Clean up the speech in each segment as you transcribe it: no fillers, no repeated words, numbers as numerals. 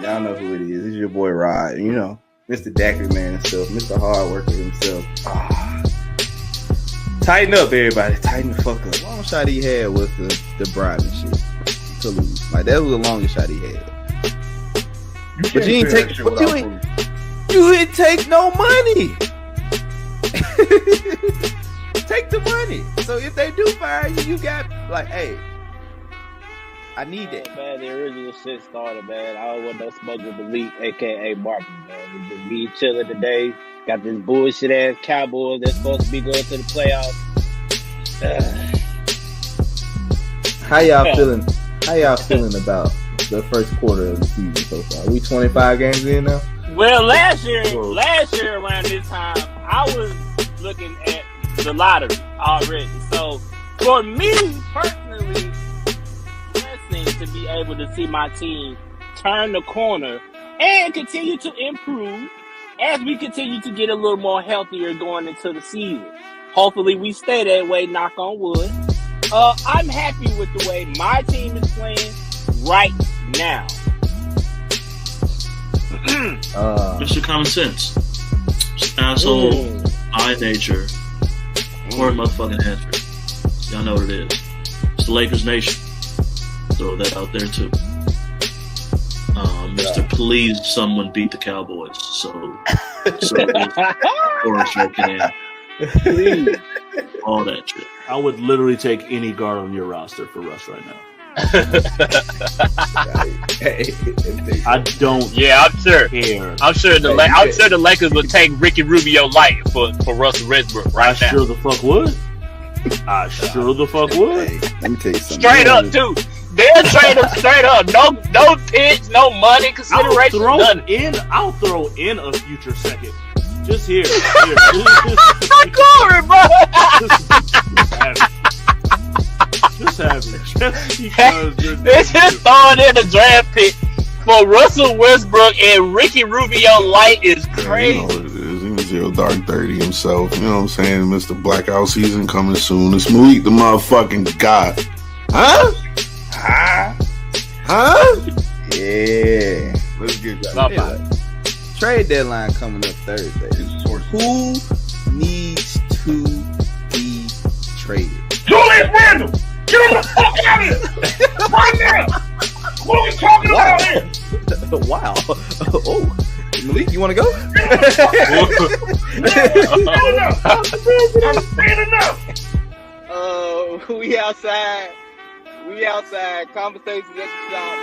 Y'all know who it is. It's your boy Rod. You know, Mr. Daiquiri Man himself, Mr. Hard Worker himself. Tighten up, everybody. Tighten the fuck up. Long shot he had was the bribe and shit to lose. Like that was the longest shot he had. But you didn't take. You didn't take no money. Take the money. So if they do fire you, you got like, hey, I need that. Man, the original shit started, man. I don't want no smoke with Malik, aka Martin, man. We just be chilling today. Got this bullshit ass Cowboys that's supposed to be going to the playoffs. How y'all feeling? How y'all feeling about the first quarter of the season so far? We 25 games in now. Well, last year around this time, I was looking at the lottery already. So for me personally, blessing to be able to see my team turn the corner and continue to improve as we continue to get a little more healthier going into the season. Hopefully we stay that way, knock on wood. I'm happy with the way my team is playing right now. Just your common sense. Just asshole, eye nature, or motherfucking Hanford. Y'all know what it is. It's the Lakers Nation. Throw that out there too. Mr. Please, someone beat the Cowboys. So or joking in. Please. All that shit. I would literally take any guard on your roster for Russ right now. I don't. Yeah, I'm sure. Care. I'm sure the Lakers would take Ricky Rubio light for Russell Westbrook right now. Sure the fuck would. I sure the fuck would. Hey, let me tell you something. Straight up, too. They'll trade him straight up. No picks, no money consideration. I'll throw in a future second. Just here. Corey, bro. Just have it. Just because they're just throwing in a draft pick for Russell Westbrook and Ricky Rubio light is crazy. You know what it is. He was Zero Dark 30 himself. You know what I'm saying? Mr. Blackout season coming soon. It's Malik the motherfucking god. Huh? Yeah. Let's get that. Trade deadline coming up Thursday. Who needs to be traded? Julius Randle! Get him the fuck out of here! Right now! What are we talking about here? Wow. Oh. Malik, you want to go? I'm saying enough! We outside. We outside. Conversations at the shop.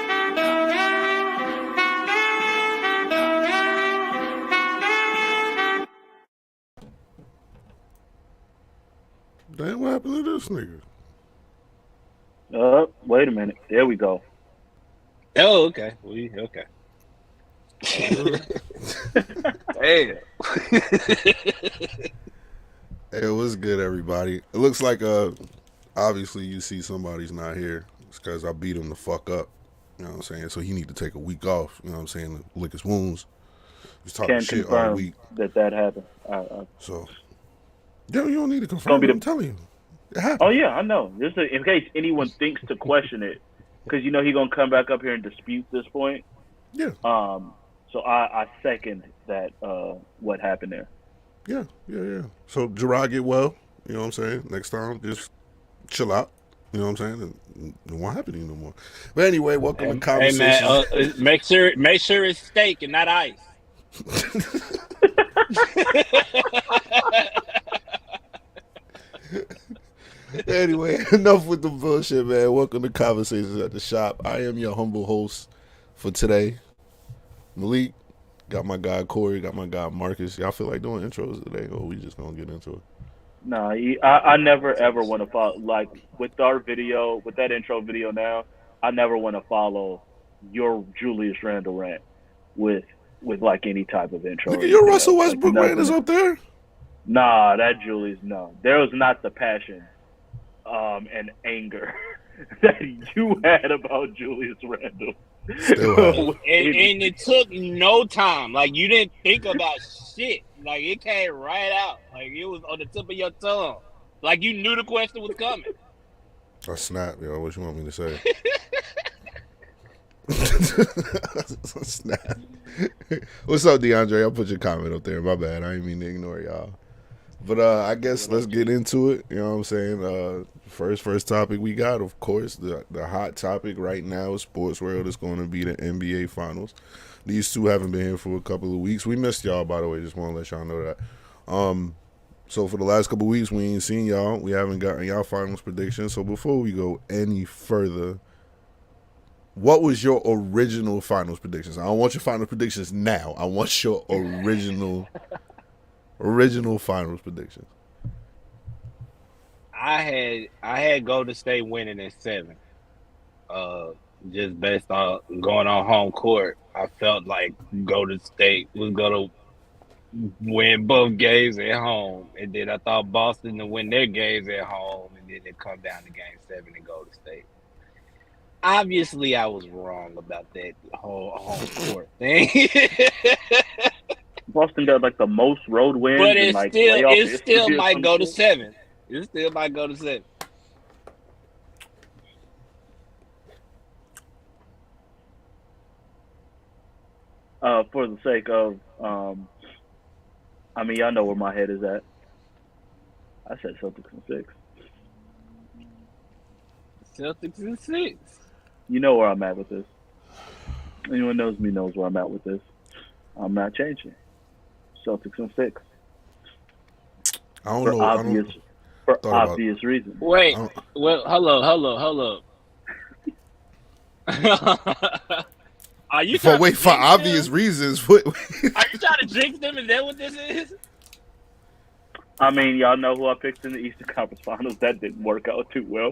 Damn, what happened to this nigga? Wait a minute. There we go. Oh, okay. Okay. Hey. Hey, what's good, everybody? It looks like, obviously you see somebody's not here. It's because I beat him the fuck up. You know what I'm saying? So he need to take a week off, you know what I'm saying, to lick his wounds. He's talking Can't shit confirm all week. that happened. So, yeah, you don't need to confirm it. I'm telling you. It happened. Oh, yeah, I know. Just in case anyone thinks to question it, because you know he's going to come back up here and dispute this point. Yeah. So I second that, what happened there. Yeah. So Jarrod get well, you know what I'm saying? Next time, just chill out, you know what I'm saying? And it won't happen to you no more. But anyway, welcome to Conversation. Hey, man, make sure it's steak and not ice. Anyway, enough with the bullshit, man. Welcome to Conversations at the Shop. I am your humble host for today, Malik. Got my guy Corey, got my guy Marcus. Y'all feel like doing intros today, or we just gonna get into it? No, I never ever want to follow, like with our video, with that intro video now, I never want to follow your Julius Randle rant with like any type of intro. Look at your Russell Westbrook rant is up there. Nah, that Julius, no. There was not the passion and anger that you had about Julius Randle. and it took no time. Like, you didn't think about shit. Like, it came right out. Like, it was on the tip of your tongue. Like, you knew the question was coming. I snap, yo. What you want me to say? Snap. What's up, DeAndre? I'll put your comment up there. My bad. I didn't mean to ignore y'all. But I guess let's get into it. You know what I'm saying? First topic we got, of course, the hot topic right now, sports world, is going to be the NBA Finals. These two haven't been here for a couple of weeks. We missed y'all, by the way. Just want to let y'all know that. So for the last couple of weeks, we ain't seen y'all. We haven't gotten y'all finals predictions. So before we go any further, what was your original finals predictions? I don't want your finals predictions now. I want your original finals predictions. I had Golden State winning at 7. Just based on going on home court, I felt like Golden State was gonna win both games at home, and then I thought Boston to win their games at home, and then it come down to Game 7 in Golden State. Obviously, I was wrong about that whole home court thing. Boston got like the most road wins, but it still might go to 7. It still might go to 7. For the sake of, I mean, y'all know where my head is at. I said Celtics in 6. Celtics in 6. You know where I'm at with this. Anyone knows me knows where I'm at with this. I'm not changing. Celtics in 6. I don't know. For obvious reasons. Wait. Well, hello. Are you for obvious reasons? What? Are you trying to jinx them? Is that what this is? I mean, y'all know who I picked in the Eastern Conference Finals. That didn't work out too well.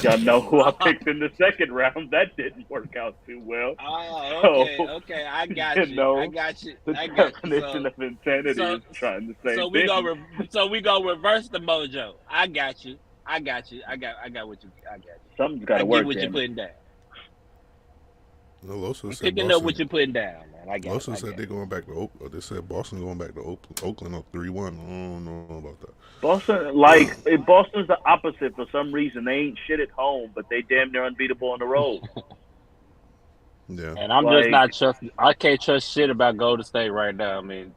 Y'all know who I picked in the second round. That didn't work out too well. Oh, okay. I got you. I got you. The definition of insanity is trying to say. So we go reverse the mojo. I got you. I got what you. I got you. Something's got to work. I get what you're putting down. No, Losa said picking up what you're putting down, man. I got. Losa said they're going back to Oakland. They said Boston going back to Oakland up 3-1. I don't know about that. Boston's the opposite for some reason. They ain't shit at home, but they damn near unbeatable on the road. Yeah. And I'm just not trusting. I can't trust shit about Golden State right now. I mean,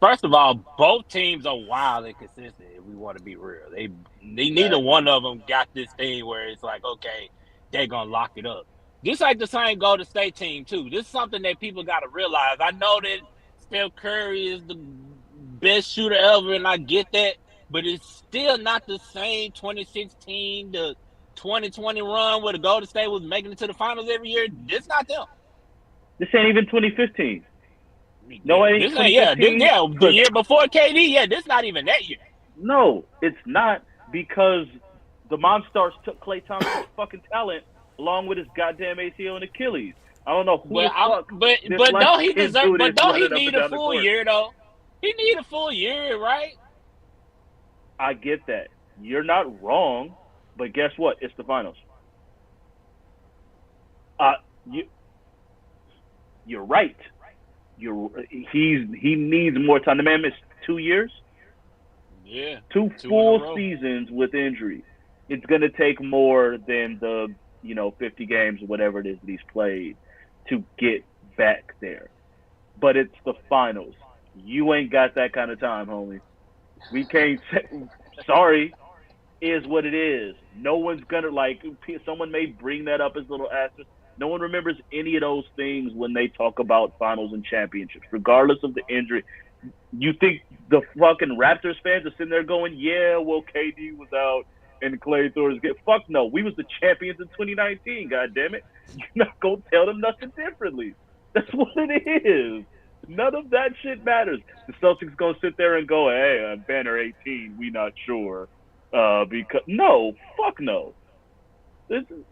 first of all, both teams are wild and consistent. If we want to be real, they neither one of them got this thing where it's like, okay, they're gonna lock it up. This like the same Golden State team too. This is something that people got to realize. I know that Steph Curry is the best shooter ever, and I get that, but it's still not the same 2016 to 2020 run where the Golden State was making it to the finals every year. This not them. This ain't even 2015. No, it ain't 2015. The year before KD. Yeah, this not even that year. No, it's not, because the Monstars took Klay Thompson's fucking talent along with his goddamn ACL and Achilles. I don't know who but don't he deserve? But don't he need a full year though? He need a full year, right? I get that. You're not wrong, but guess what? It's the finals. You're right. He needs more time. The man missed 2 years. Yeah. Two full seasons with injury. It's gonna take more than the 50 games or whatever it is that he's played to get back there. But it's the finals. You ain't got that kind of time, homie. We can't say, sorry, is what it is. No one's gonna, someone may bring that up as little asterisk. No one remembers any of those things when they talk about finals and championships, regardless of the injury. You think the fucking Raptors fans are sitting there going, yeah, well, KD was out and Klay Thor's get fuck no. We was the champions in 2019, goddammit. You're not gonna tell them nothing differently. That's what it is. None of that shit matters. The Celtics gonna sit there and go, hey, on banner 18, we not sure. Because no, fuck no. This is,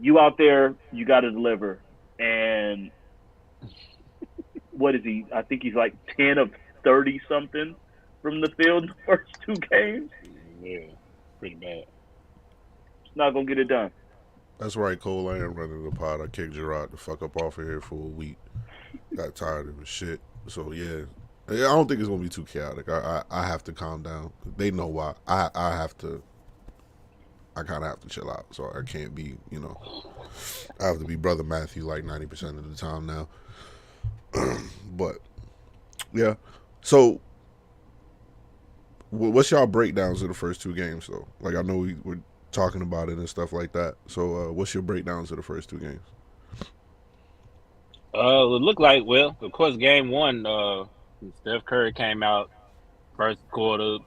you out there, you gotta deliver. And what is he? I think he's like 10 of 30 something from the field in the first 2 games. Yeah. Pretty bad. It's not gonna get it done. That's right, Cole. I am running the pod. I kicked Jarrod the fuck up off of here for a week. Got tired of his shit. So yeah, I don't think it's gonna be too chaotic. I have to calm down. They know why. I have to I kind of have to chill out. So I can't be, I have to be Brother Matthew like 90% of the time now. But, yeah. So, what's y'all breakdowns of the first two games, though? Like, I know we were talking about it and stuff like that. So, what's your breakdowns of the first two games? It looked like, well, of course, game one, Steph Curry came out first quarter,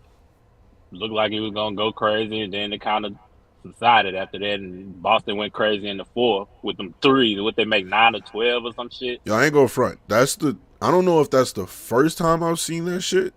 looked like he was going to go crazy, and then it kind of subsided after that, and Boston went crazy in the fourth with them threes. What they make 9 or 12 or some shit. Yo, I ain't gonna front. I don't know if that's the first time I've seen that shit,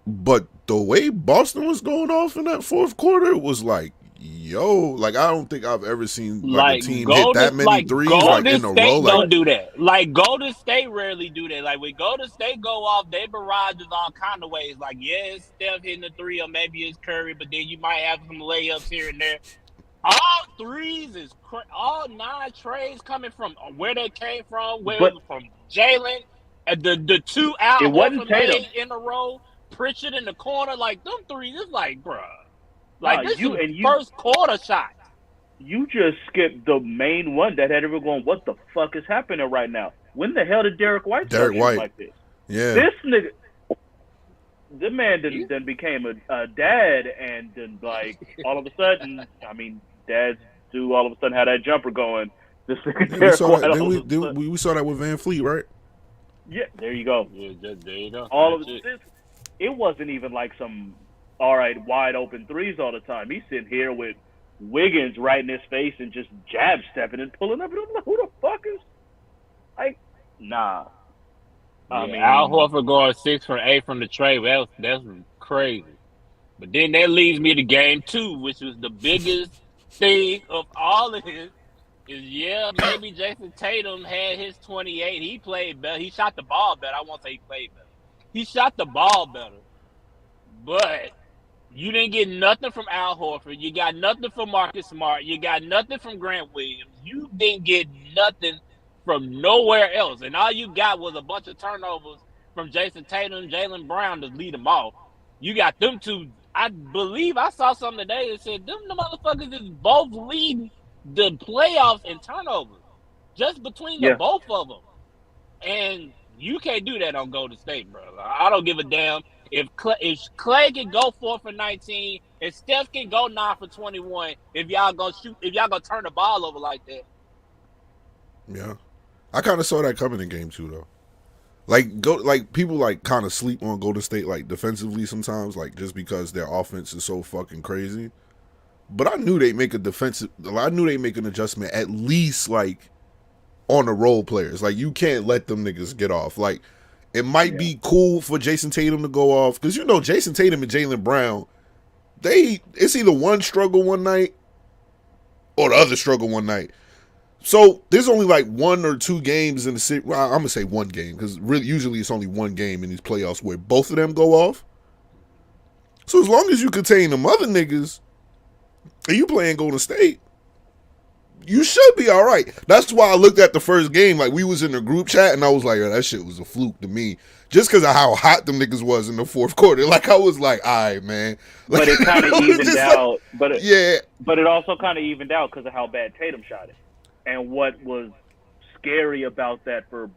but the way Boston was going off in that fourth quarter was like, yo, like I don't think I've ever seen like a team hit that many threes like in a row. Golden State don't do that. Like Golden State rarely do that. Like when Golden State go off, they barrages all kind of ways. Like it's Steph hitting the three, or maybe it's Curry, but then you might have some layups here and there. All threes is all 9 trades coming from where they came from. Where it was from Jalen, the 2 out in a row, Pritchard in the corner. Like them threes, it's like, bruh. Like this is first quarter shot. You just skipped the main one that had everyone going, what the fuck is happening right now? When the hell did Derek White like this? Yeah. This nigga, the man then became a dad, and then like all of a sudden, I mean, dads do all of a sudden have that jumper going. This nigga we saw that with Van Fleet, right? Yeah, there you go. Yeah, there you go. All of this, it wasn't even like some wide open threes all the time. He's sitting here with Wiggins right in his face and just jab stepping and pulling up. And I'm like, who the fuck is like? Nah. I mean, Al Horford going 6 for 8 from the trade. That's crazy. But then that leads me to game 2, which was the biggest thing of all of this. Maybe Jason Tatum had his 28. He played better. He shot the ball better. I won't say he played better. He shot the ball better. But you didn't get nothing from Al Horford. You got nothing from Marcus Smart. You got nothing from Grant Williams. You didn't get nothing from nowhere else. And all you got was a bunch of turnovers from Jason Tatum and Jaylen Brown to lead them off. You got them two. I believe I saw something today that said them the motherfuckers is both leading the playoffs in turnovers. Just between the both of them. And you can't do that on Golden State, bro. I don't give a damn. If Clay can go 4 for 19, if Steph can go 9 for 21, if y'all gonna turn the ball over like that. Yeah. I kind of saw that coming in game 2 though. Like people like kind of sleep on Golden State like defensively sometimes, like just because their offense is so fucking crazy. But I knew they'd make an adjustment at least like on the role players. Like you can't let them niggas get off. Like it might be cool for Jason Tatum to go off because Jason Tatum and Jaylen Brown, it's either one struggle one night or the other struggle one night. So there's only like 1 or 2 games in the series. Well, I'm gonna say 1 game because really usually it's only 1 game in these playoffs where both of them go off. So as long as you contain them other niggas and you playing Golden State, you should be all right. That's why I looked at the first game like we was in the group chat and I was like, oh, that shit was a fluke to me. Just because of how hot them niggas was in the fourth quarter. Like I was like, all right, man. Like, but it kind of evened out. But it also kind of evened out because of how bad Tatum shot it. And what was scary about that for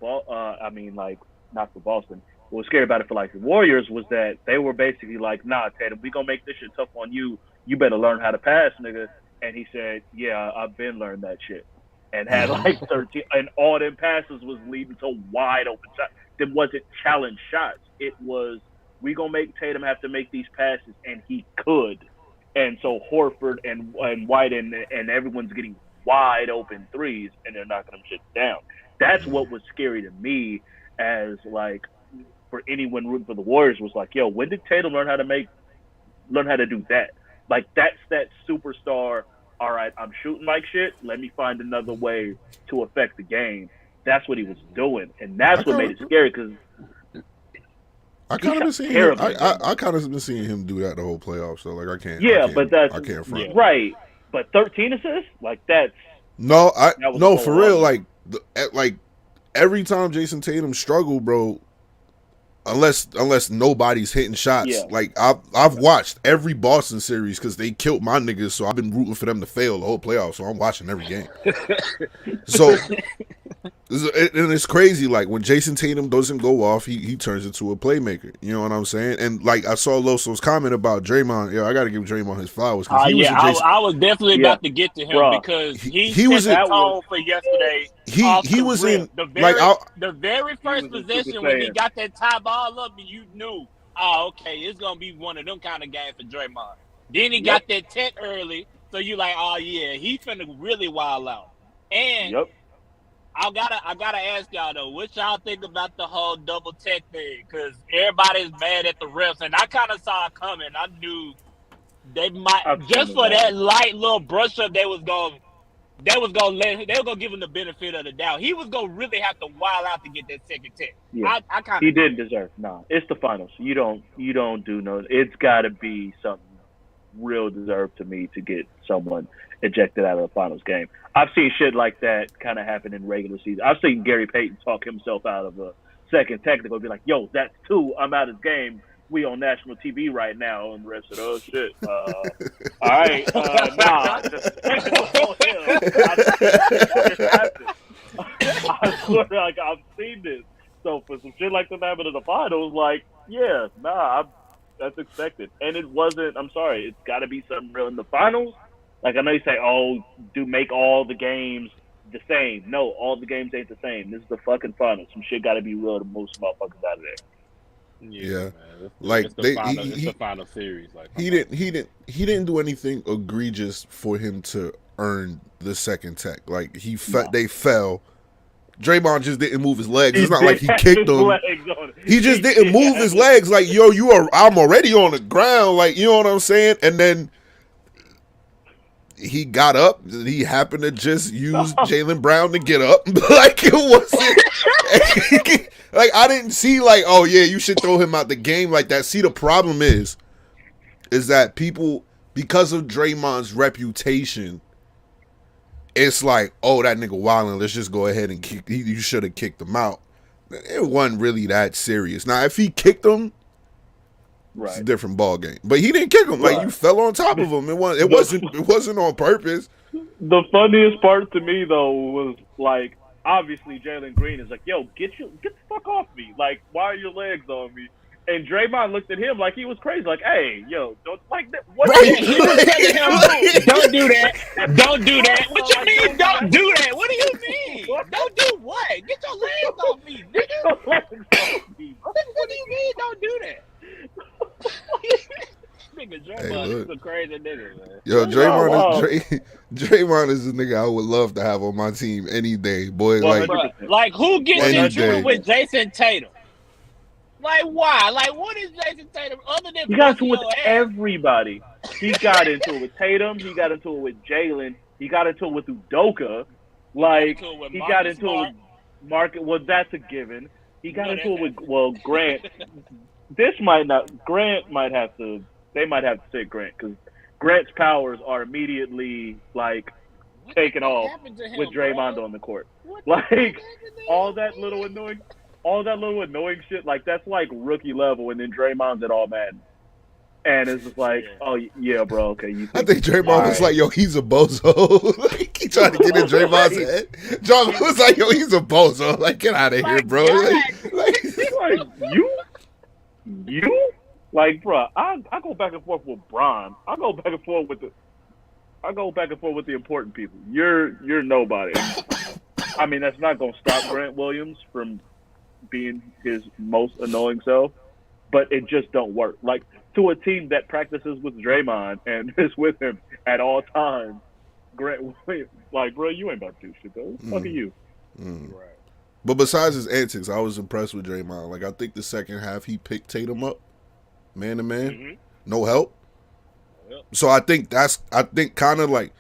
not for Boston. What was scary about it for like the Warriors was that they were basically like, nah, Tatum, we gonna make this shit tough on you. You better learn how to pass, nigga. And he said, yeah, I've been learning that shit. And had like 13, and all them passes was leading to wide open shots. It wasn't challenge shots. It was, we gonna make Tatum have to make these passes, and he could. And so Horford and White and everyone's getting wide open threes, and they're knocking them shit down. That's what was scary to me as like for anyone rooting for the Warriors was like, yo, when did Tatum learn how to do that? Like that's that superstar. All right, I'm shooting like shit. Let me find another way to affect the game. That's what he was doing, and that's what made it scary because I kind of been seeing him do that the whole playoffs. So like I can't front. Yeah. Right. But 13 assists, like that's for real. Like every time Jason Tatum struggled, bro, unless nobody's hitting shots. Yeah. Like I've watched every Boston series because they killed my niggas, so I've been rooting for them to fail the whole playoffs. So I'm watching every game. So and it's crazy. Like when Jason Tatum doesn't go off, he turns into a playmaker. You know what I'm saying? And like I saw Loso's comment about Draymond. Yeah, I got to give Draymond his flowers. I was definitely about to get to him because he was set the tone for yesterday. He was in the very first possession when he got that tie ball up, and you knew, oh, okay, it's gonna be one of them kind of games for Draymond. Then he got that tech early, so you like, oh yeah, he finna really wild out. And I gotta ask y'all though, what y'all think about the whole double tech thing? Because everybody's mad at the refs, and I kind of saw it coming. I knew they might just for that light little brush up. They was gonna give him the benefit of the doubt. He was gonna really have to wild out to get that second tech. Yeah, he didn't deserve. No, it's the finals. You don't do no. It's got to be something real deserved to me to get someone ejected out of the finals game. I've seen shit like that kind of happen in regular season. I've seen Gary Payton talk himself out of a second technical, be like, "Yo, that's 2. I'm out of the game. We on national TV right now." And the rest of those shit. All right, nah. I swear, like I've seen this. So for some shit like that happen in the finals, like, yeah, that's expected. And it wasn't. I'm sorry, it's got to be something real in the finals. Like I know you say, "Oh, make all the games the same." No, all the games ain't the same. This is the fucking finals. Some shit got to be real to move some motherfuckers out of there. Yeah. Man. Like it's the final series. Like he didn't do anything egregious for him to earn the second tech. Like they fell. Draymond just didn't move his legs. It's not like he kicked him. He just didn't move his legs. Like, yo, I'm already on the ground. Like, you know what I'm saying? And then he got up. He happened to just use Jaylen Brown to get up. Like, it wasn't. Like, I didn't see, like, oh, yeah, you should throw him out the game like that. See, the problem is that people, because of Draymond's reputation, it's like, oh, that nigga wildin', let's just go ahead and kick. You should have kicked him out. It wasn't really that serious. Now, if he kicked him, it's a different ball game. But he didn't kick him. Like, you fell on top of him. It wasn't on purpose. The funniest part to me though was like, obviously Jalen Green is like, yo, get the fuck off me. Like, why are your legs on me? And Draymond looked at him like he was crazy. Like, hey, yo, don't like that. What? He was telling him, don't do that. Don't do that. What you mean, don't do that? What do you mean? Don't do what? Get your legs off me, nigga. What do you mean, don't do that? Nigga, Draymond is a crazy nigga, man. Yo, Draymond is a nigga I would love to have on my team any day, boy. Like who gets into it with Jason Tatum? Like, why? Like, what is Jason Tatum other than he got into it with everybody? He got into it with Tatum. He got into it with Jalen. He got into it with Udoka. Like, he got into it with Market. Well, that's a given. He got into it with Grant. Grant might have to. They might have to sit Grant because Grant's powers are immediately like taken off with Draymond on the court. Like all that little annoying shit, like that's like rookie level, and then Draymond's at all Madden. And it's just like, oh yeah, bro, okay. I think Draymond was like, yo, he's a bozo. Like, he tried to get in Draymond's head. John was like, yo, he's a bozo. Like, get out of here, bro. You? Like, bro, I go back and forth with Bron. I go back and forth with the important people. You're nobody. I mean, that's not gonna stop Grant Williams from being his most annoying self, but it just don't work. Like, to a team that practices with Draymond and is with him at all times, Grant Williams, like, bro, you ain't about to do shit though. Fuck are you? Right. But besides his antics, I was impressed with Draymond. Like, I think the second half he picked Tatum up, man to man, no help. Yep. So I think kind of like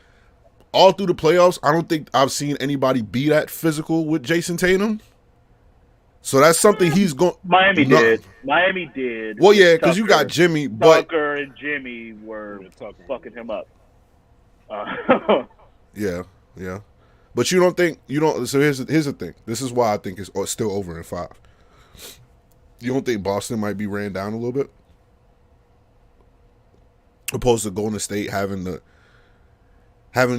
all through the playoffs, I don't think I've seen anybody be that physical with Jason Tatum. So that's something he's going. Miami did. Well, yeah, because you got Jimmy, but Tucker and Jimmy were fucking him up. Yeah. But you don't. So here's the thing. This is why I think it's still over in 5. You don't think Boston might be ran down a little bit? Opposed to Golden State having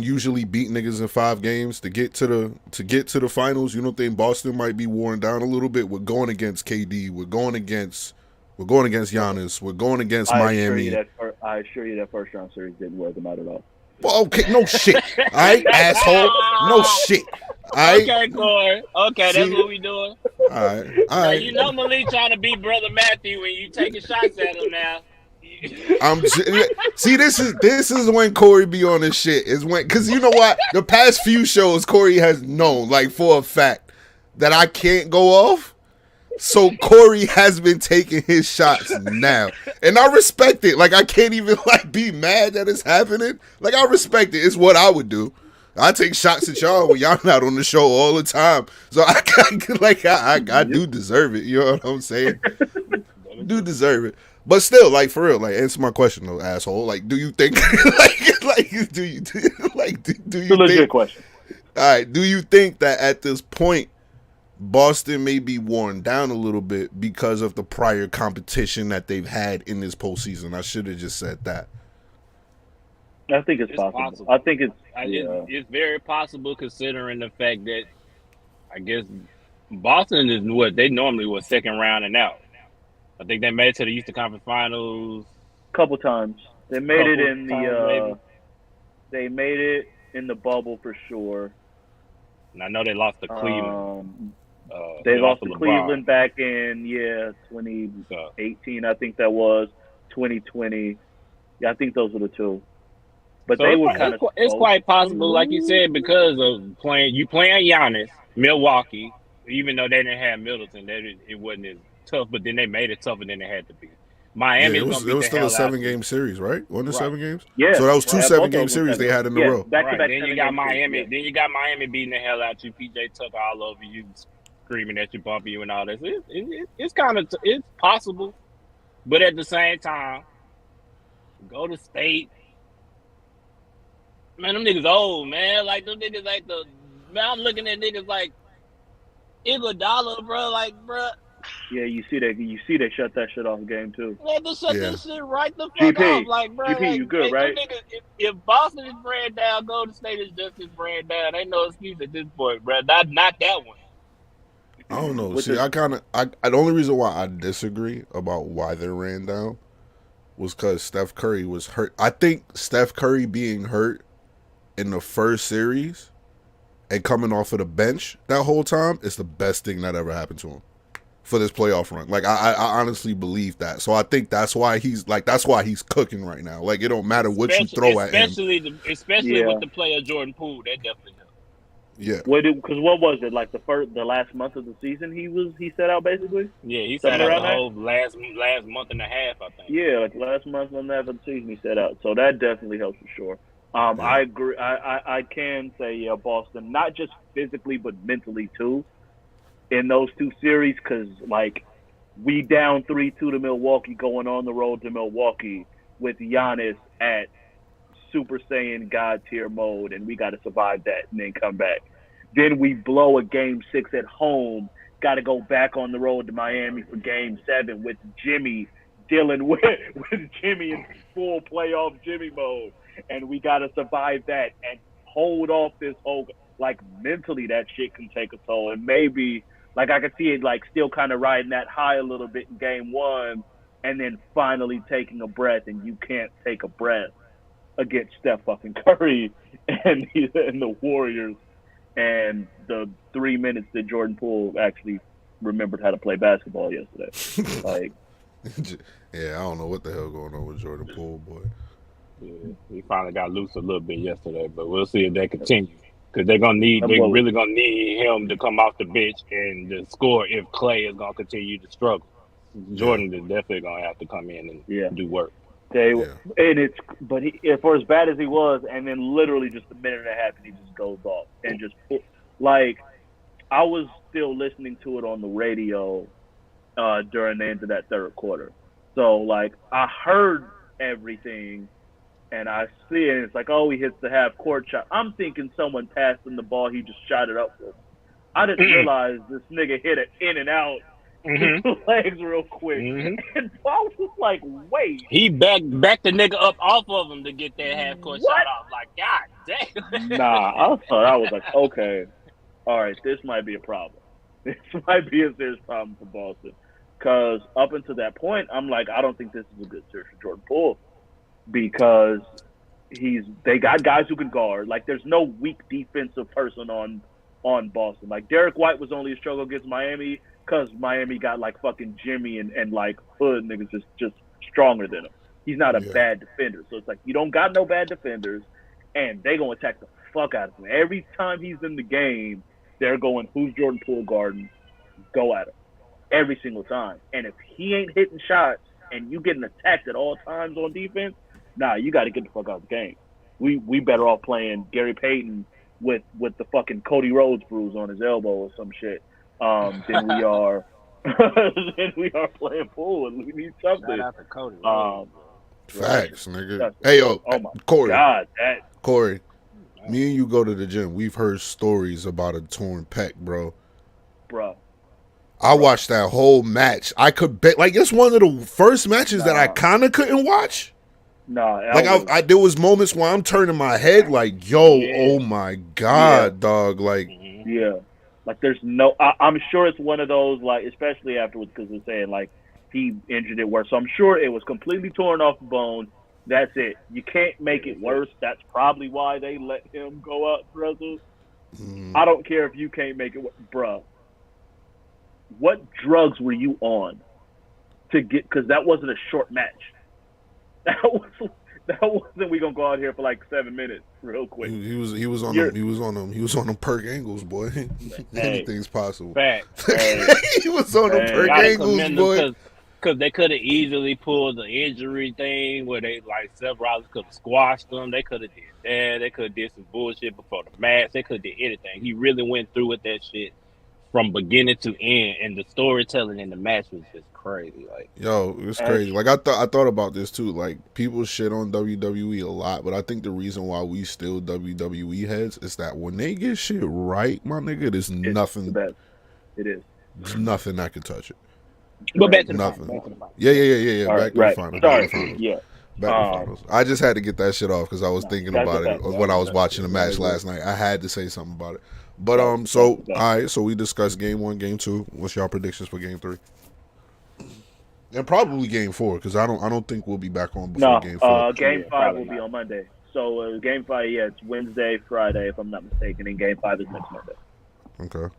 usually beat niggas in 5 games to get to the finals. You don't think Boston might be worn down a little bit? We're going against KD. We're going against Giannis. We're going against Miami. I assure you that first round series didn't wear them out at all. Well, okay, no shit. All right, asshole. No shit. All right. Okay, Corey. Okay, that's what we doing. All right. Now, you know Malik trying to beat Brother Matthew when you taking shots at him now. See, this is when Corey be on this shit. Is when, because you know what? The past few shows, Corey has known, like, for a fact that I can't go off. So Corey has been taking his shots now, and I respect it. Like, I can't even like be mad that it's happening. Like, I respect it. It's what I would do. I take shots at y'all when y'all not on the show all the time. So I do deserve it. You know what I'm saying? I do deserve it. But still, like, for real, like, answer my question though, asshole. Like, do you think do you It's a legit question. All right, do you think that at this point Boston may be worn down a little bit because of the prior competition that they've had in this postseason? I should have just said that. I think it's possible. I think it's very possible considering the fact that I guess Boston is what they normally were second round and out. I think they made it to the Eastern Conference Finals a couple times. They made it in the they made it in the bubble for sure. And I know they lost to Cleveland. They lost to Cleveland back in 2018. I think that was 2020. Yeah, I think those were the two. But so they were kind of. It's quite possible, like you said, because of playing Giannis, Milwaukee. Even though they didn't have Middleton, it wasn't as tough. But then they made it tougher than it had to be. Miami. It was still a 7-game series, right? Wasn't it 7 games? Yeah. So that was 2 7-game series they had in a row. Back-to-back. Then you got Miami. Then you got Miami beating the hell out you. PJ Tucker all over you, screaming at you, bumping you, and all this. It's kind of it's possible, but at the same time, go to State. Man, them niggas old, man. Like them niggas, like I'm looking at niggas like Iguodala, bro. Like, bro. Yeah, you see they shut that shit off game too. Yeah, they shut this shit right the fuck off. Like, bro, GP, you good, right? Niggas, if Boston is ran down, Golden State is just as ran down. Ain't no excuse at this point, bro. Not that one. I don't know. See, the only reason why I disagree about why they ran down was because Steph Curry was hurt. I think Steph Curry being hurt in the first series and coming off of the bench that whole time is the best thing that ever happened to him for this playoff run. Like, I honestly believe that. So I think that's why he's cooking right now. Like, it don't matter what you throw at him. Especially with the player Jordan Poole, that definitely helped. Yeah. Because what was it, like the last month of the season he set out basically? Yeah, he set out the whole last month and a half, I think. Yeah, like last month and a half of the season he set out. So that definitely helps for sure. I agree. I can say Boston, not just physically but mentally too, in those 2 series, because like we down 3-2 to Milwaukee, going on the road to Milwaukee with Giannis at Super Saiyan God tier mode, and we got to survive that and then come back. Then we blow a game 6 at home, got to go back on the road to Miami for game 7 with Jimmy dealing with Jimmy in full playoff Jimmy mode. And we got to survive that and hold off this whole, like, mentally that shit can take a toll. And maybe, like, I could see it, like, still kind of riding that high a little bit in game 1 and then finally taking a breath, and you can't take a breath against Steph fucking Curry and the Warriors and the 3 minutes that Jordan Poole actually remembered how to play basketball yesterday. Like, yeah, I don't know what the hell going on with Jordan Poole, boy. Yeah, he finally got loose a little bit yesterday, but we'll see if they continue, because they're really gonna need him to come off the bench and to score if Clay is gonna continue to struggle. Jordan is definitely gonna have to come in and do work. For as bad as he was, and then literally just a minute and a half, and he just goes off and just like, I was still listening to it on the radio during the end of that third quarter, so like I heard everything. And I see it, and it's like, oh, he hits the half-court shot. I'm thinking someone passed him the ball. He just shot it up for him. I didn't realize this nigga hit it in and out his legs real quick. And Paul was like, wait. He backed the nigga up off of him to get that half court shot off. Like, God damn. Nah, I was like, okay, all right, this might be a problem. This might be a serious problem for Boston. Because up until that point, I'm like, I don't think this is a good series for Jordan Poole. Because they got guys who can guard. Like, there's no weak defensive person on Boston. Like, Derek White was only a struggle against Miami because Miami got, like, fucking Jimmy and like, hood niggas just stronger than him. He's not a bad defender. So it's like, you don't got no bad defenders, and they going to attack the fuck out of him. Every time he's in the game, they're going, who's Jordan Poole guarding? Go at him. Every single time. And if he ain't hitting shots and you getting attacked at all times on defense, nah, you got to get the fuck out of the game. We better off playing Gary Payton with the fucking Cody Rhodes bruise on his elbow or some shit than we are playing Poole. We need something. Shout out to Cody Rhodes. Facts, nigga. Hey, yo, oh my Corey. God, Corey, me and you go to the gym. We've heard stories about a torn pec, bro. Bro. I watched that whole match. I could bet, like, it's one of the first matches that I kind of couldn't watch. Nah, like there was moments where I'm turning my head, like, yo, oh my God, dog, like, like there's no. I'm sure it's one of those, like, especially afterwards, because they're saying like he injured it worse. So I'm sure it was completely torn off the bone. That's it. You can't make it worse. That's probably why they let him go out to wrestle. I don't care if you can't make it, bruh. What drugs were you on to get? Because that wasn't a short match. That wasn't. We gonna go out here for like 7 minutes, real quick. He was on them perk angles, boy. Anything's possible. Fact. He was on them perk angles, boy. Because they could have easily pulled the injury thing where they, like, Seth Rollins could have squashed them. They could have did that. They could have did some bullshit before the match. They could have did anything. He really went through with that shit from beginning to end, and the storytelling in the match was just crazy. Like, yo, it was crazy. Like, I thought about this too. Like, people shit on WWE a lot, but I think the reason why we still WWE heads is that when they get shit right, my nigga, there's nothing. It is. There's nothing that can touch it. But back to the nothing. Finals. Yeah. All back to the finals. Sorry. Back to the finals. Yeah. Back to the finals. I just had to get that shit off because I was thinking about it when I was watching the match last night. I had to say something about it. But all right, so we discussed game 1, game 2. What's y'all predictions for game 3? And probably game 4, because I don't think we'll be back on before game 4. Game 5 will be on Monday. So game 5, it's Wednesday, Friday, if I'm not mistaken, and game 5 is next Monday. Okay.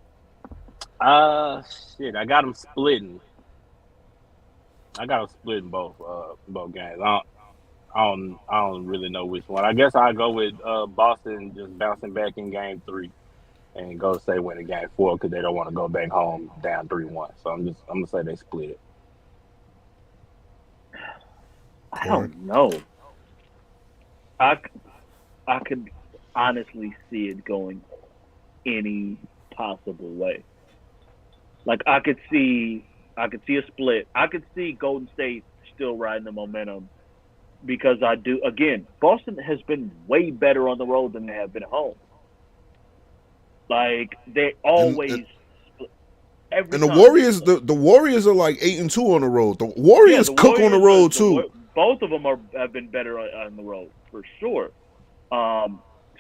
Shit, I got them splitting. both games. I don't really know which one. I guess I'll go with Boston just bouncing back in game 3. And go say win in game 4 because they don't want to go back home down 3-1. So I'm gonna say they split it. I don't know. I could honestly see it going any possible way. Like I could see a split. I could see Golden State still riding the momentum because Boston has been way better on the road than they have been at home. Like they always and the Warriors, the Warriors are like 8-2 on the road. The Warriors cook on the road too. Both of them have been better on the road for sure.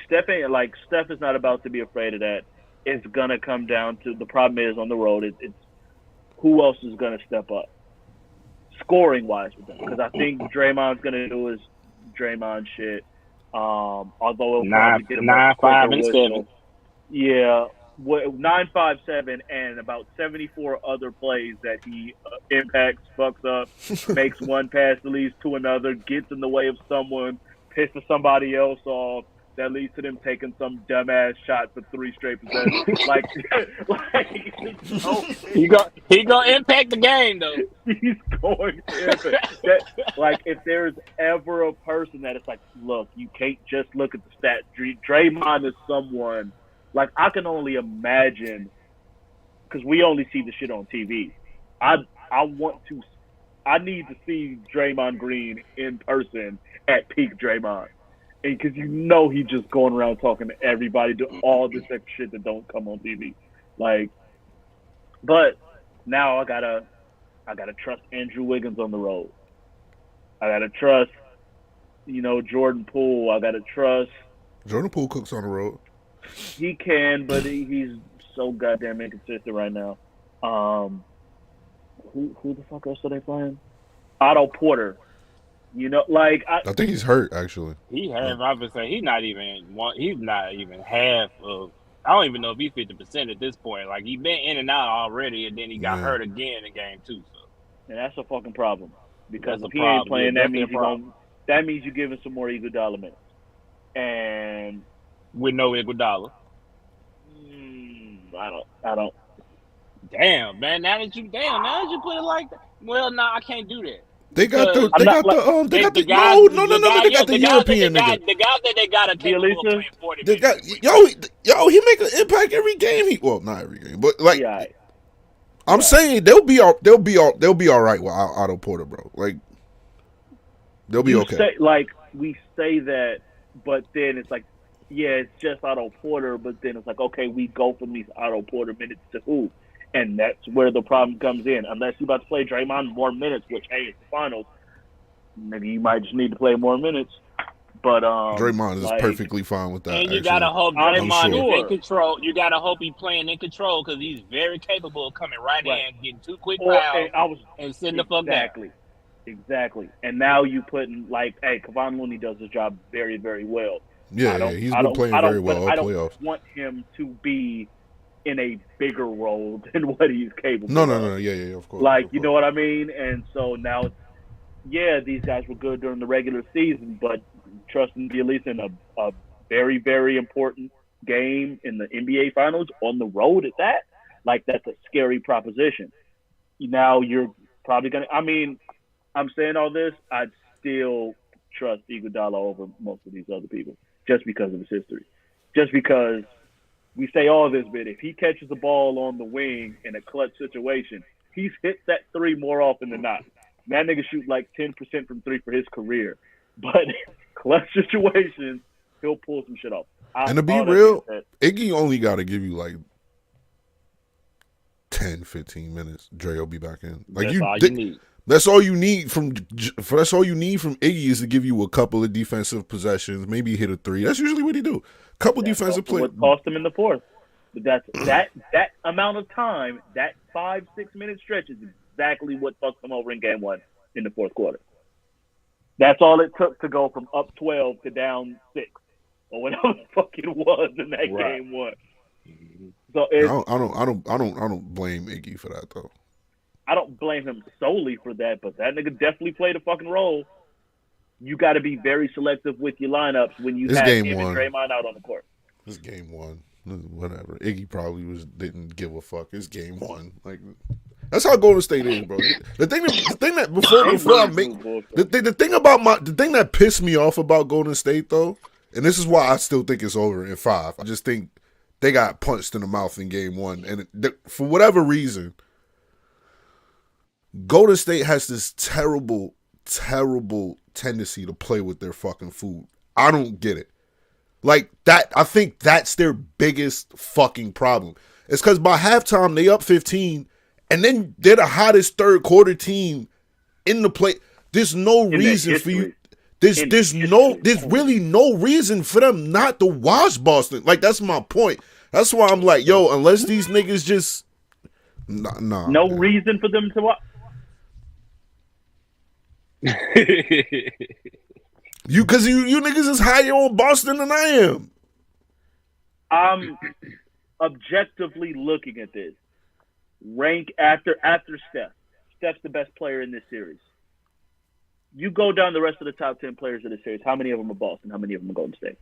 Steph is not about to be afraid of that. It's gonna come down to the problem is on the road. It's who else is gonna step up, scoring wise with them. Because I think Draymond's gonna do his Draymond shit. Although 9, 5, and 7. Yeah, 9, 5, 7, and about 74 other plays that he impacts, fucks up, makes one pass that leads to another, gets in the way of someone, pisses somebody else off, that leads to them taking some dumbass shot for 3 straight possessions. He gonna impact the game though. He's going to impact. If there's ever a person that it's like, look, you can't just look at the stats. Draymond is someone. Like, I can only imagine, because we only see the shit on TV. I need to see Draymond Green in person at peak Draymond. Because he's just going around talking to everybody, do all this extra shit that don't come on TV. Like, but Now I gotta trust Andrew Wiggins on the road. I gotta trust, Jordan Poole. I gotta trust. Jordan Poole cooks on the road. He can, but he's so goddamn inconsistent right now. Who the fuck else are they playing? Otto Porter. I think he's hurt actually. I would say he's not even half of. I don't even know if he's 50% at this point. Like he's been in and out already, and then he got hurt again in game 2. So, and that's a fucking problem because if he ain't playing, that means you're giving some more Iguodala minutes, and with no Iguodala. I don't. Damn, man! Now that you put it like that, well, no, I can't do that. They got the European nigga. The guy that they got capable of playing 40 minutes. Yo, he make an impact every game. Not every game, but like I'm saying, they'll be all right with Otto Porter, bro. Like they'll be okay. We say that, but then it's like, yeah, it's just Otto Porter, but then it's like, okay, we go from these Otto Porter minutes to who? And that's where the problem comes in. Unless you're about to play Draymond more minutes, which, hey, it's the finals, maybe you might just need to play more minutes. But Draymond is perfectly fine with that. And you gotta hope Draymond is in control. You gotta hope he's playing in control because he's very capable of coming right in, getting 2 quick fouls, and sitting the fuck down. Exactly. And now you put in Kevon Looney does his job very, very well. Yeah, he's been playing very well all playoffs. I don't want him to be in a bigger role than what he's capable No, of. Yeah, of course. You know what I mean? And so now, these guys were good during the regular season, but trusting Bielitsa in a very, very important game in the NBA Finals on the road at that, that's a scary proposition. Now you're probably going to – I'm saying all this, I'd still trust Iguodala over most of these other people just because of his history. Just because – we say all this, but if he catches the ball on the wing in a clutch situation, he's hit that 3 more often than not. That nigga shoot 10% from 3 for his career. But clutch situations, he'll pull some shit off. And to be real, Iggy only got to give you 10, 15 minutes. Dre will be back in. That's all you need. That's all you need from Iggy is to give you a couple of defensive possessions, maybe hit a 3. That's usually what he do. Couple defensive plays. What cost him in the 4th? But that amount of time, that 5-6 minute stretch is exactly what fucked him over in game 1 in the 4th quarter. That's all it took to go from up 12 to down 6 or whatever the fuck it was in that game 1. So I don't blame Iggy for that though. I don't blame him solely for that, but that nigga definitely played a fucking role. You got to be very selective with your lineups when you have him and Draymond out on the court. It's game 1. Whatever. Iggy probably didn't give a fuck. It's game 1. That's how Golden State is, bro. The thing that pissed me off about Golden State though, and this is why I still think it's over in 5. I just think they got punched in the mouth in game 1, and for whatever reason, Golden State has this terrible tendency to play with their fucking food. I don't get it. I think that's their biggest fucking problem. It's because by halftime, they up 15, and then they're the hottest third quarter team in the play. There's no reason for you. There's really no reason for them not to watch Boston. That's my point. That's why I'm like, yo, unless these niggas just nah. No reason for them to watch. Because you niggas is higher on Boston than I am. I'm objectively looking at this. Rank after Steph. Steph's the best player in this series. You go down the rest of the top 10 players of the series. How many of them are Boston? How many of them are Golden State?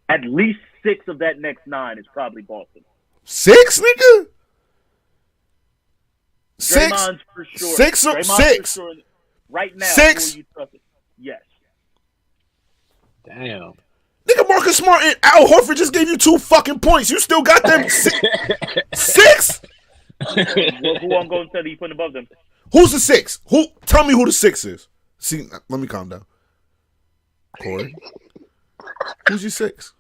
At least 6 of that next 9 is probably Boston. 6, nigga? Draymond's for sure. 6 or 6? Sure. Right now, 6? You trust it? Yes. Damn. Nigga, Marcus Smart and Al Horford just gave you 2 fucking points. You still got them 6? Who on Golden State are you putting above them? Who's the 6? Tell me who the 6 is. See, let me calm down. Corey. Who's your 6?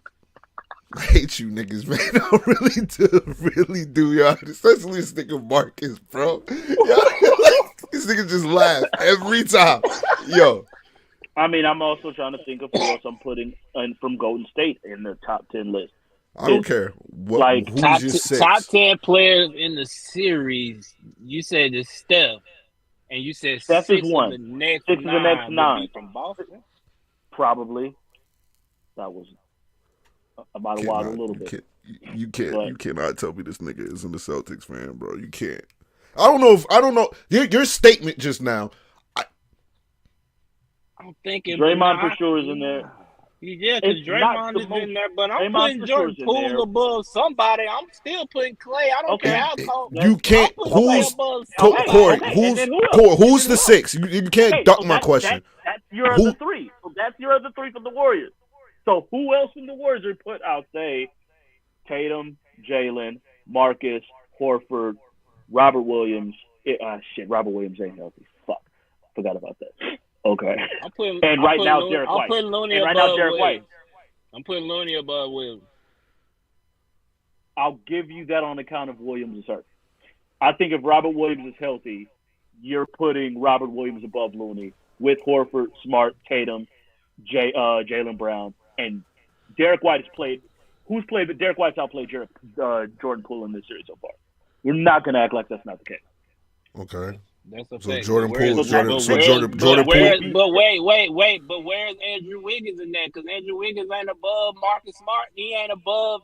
I hate you niggas, man. I really do, y'all. Especially this nigga Marcus, bro. This nigga just laugh every time. Yo. I mean, I'm also trying to think of who else I'm putting in from Golden State in the top 10 list. I don't care. Who's your six? Top 10 players in the series. You said it's Steph. And you said Steph six is one. Of the next six of the next nine. From Boston? Probably. That was about a while, a little bit. You cannot tell me this nigga isn't a Celtics fan, bro. You can't. I don't know. Your statement just now. I'm thinking Draymond for sure is in there. Yeah, because Draymond is in there, but I'm putting Jordan Poole above somebody. I'm still putting Clay. I don't care how cold. You can't. Who's Corey? Who's the six? You can't duck my question. That's your other three. So that's your other three from the Warriors. So who else from the Warriors are put? I'll say Tatum, Jalen, Marcus, Horford, Robert Williams. Robert Williams ain't healthy. Fuck, forgot about that. Okay. Right now Derek White. I'm putting Looney above Williams. I'll give you that on account of Williams is hurt. I think if Robert Williams is healthy, you're putting Robert Williams above Looney with Horford, Smart, Tatum, Jaylen Brown, and Derek White has played. Who's played? But Derek White's outplayed Jordan Poole in this series so far. We're not going to act like that's not the case. Okay. That's a so fact. Jordan Poole. But wait. But where's Andrew Wiggins in that? Because Andrew Wiggins ain't above Marcus Smart. He ain't above.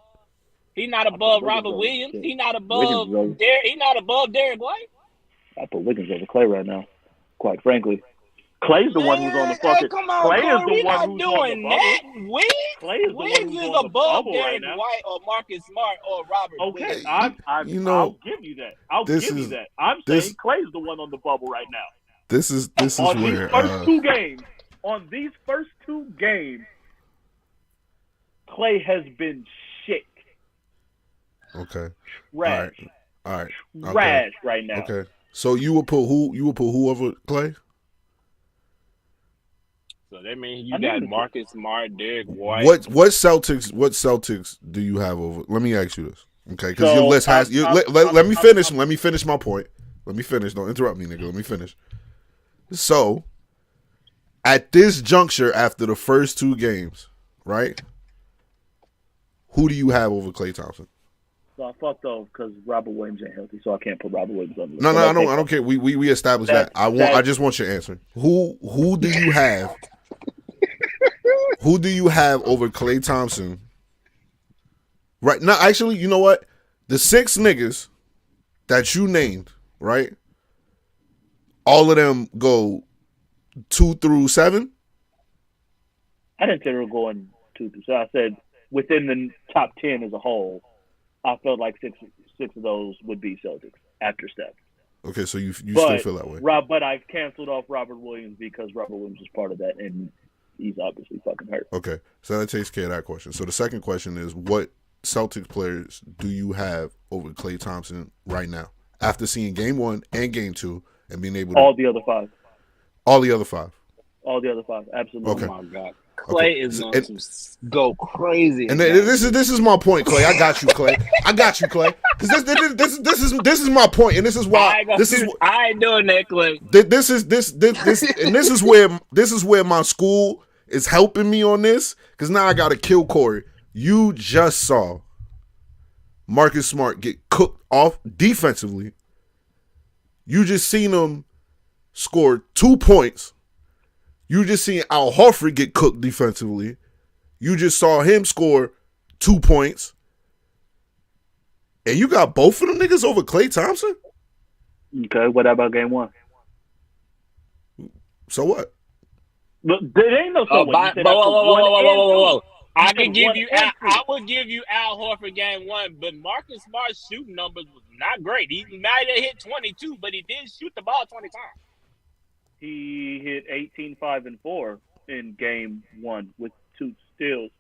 He's not above Robert Williams. He's not above He's not above Derek White. I put Wiggins over Clay right now. Quite frankly, Clay's the one who's on the fucking. Come on, Clay Corey, is the one who's doing on the bubble. Clay is above Derek White or Marcus Smart or Robert. Okay, Williams. I'll give you that. I'm saying Clay's the one on the bubble right now. This is on where these first two games. On these first two games, Clay has been shit. Okay. Trash. All right. Trash right now. Okay. So you would put who? You would put who over Clay? So that means you got Marcus Smart, Derek White. What Celtics do you have over? Let me ask you this, okay? Because your list has. Let me finish. Let me finish my point. Let me finish. Don't interrupt me, nigga. Let me finish. So, at this juncture, after the first two games, right? Who do you have over Klay Thompson? So I fucked off because Robert Williams ain't healthy, so I can't put Robert Williams on the list. No, I don't care. We established that. I just want your answer. Who do you have? Who do you have over Klay Thompson? Right now, actually, you know what? The six niggas that you named, right? All of them go 2 through 7. I didn't say they were going 2 through 7. I said within the top 10 as a whole, I felt like six of those would be Celtics after Steph. Okay, so you still feel that way. But I canceled off Robert Williams because Robert Williams is part of that, and he's obviously fucking hurt. Okay, so that takes care of that question. So the second question is, what Celtics players do you have over Klay Thompson right now? After seeing Game 1 and Game 2 and being able to... All the other five. All the other five? All the other five, absolutely. Okay. Oh, my God. Clay is going to go crazy. And this is my point, Clay. I got you, Clay. Because this is my point, and this is why I ain't doing that, Clay. This is where my school is helping me on this. Because now I got to kill Corey. You just saw Marcus Smart get cooked off defensively. You just seen him score 2 points. You just seen Al Horford get cooked defensively. You just saw him score 2 points. And you got both of them niggas over Klay Thompson? Okay, what about Game 1? So what? But there ain't no so what. Whoa. I would give you Al Horford Game 1, but Marcus Smart's shooting numbers was not great. He might have hit 22, but he did shoot the ball 20 times. He hit 18, 5, and 4 in Game 1 with 2 steals.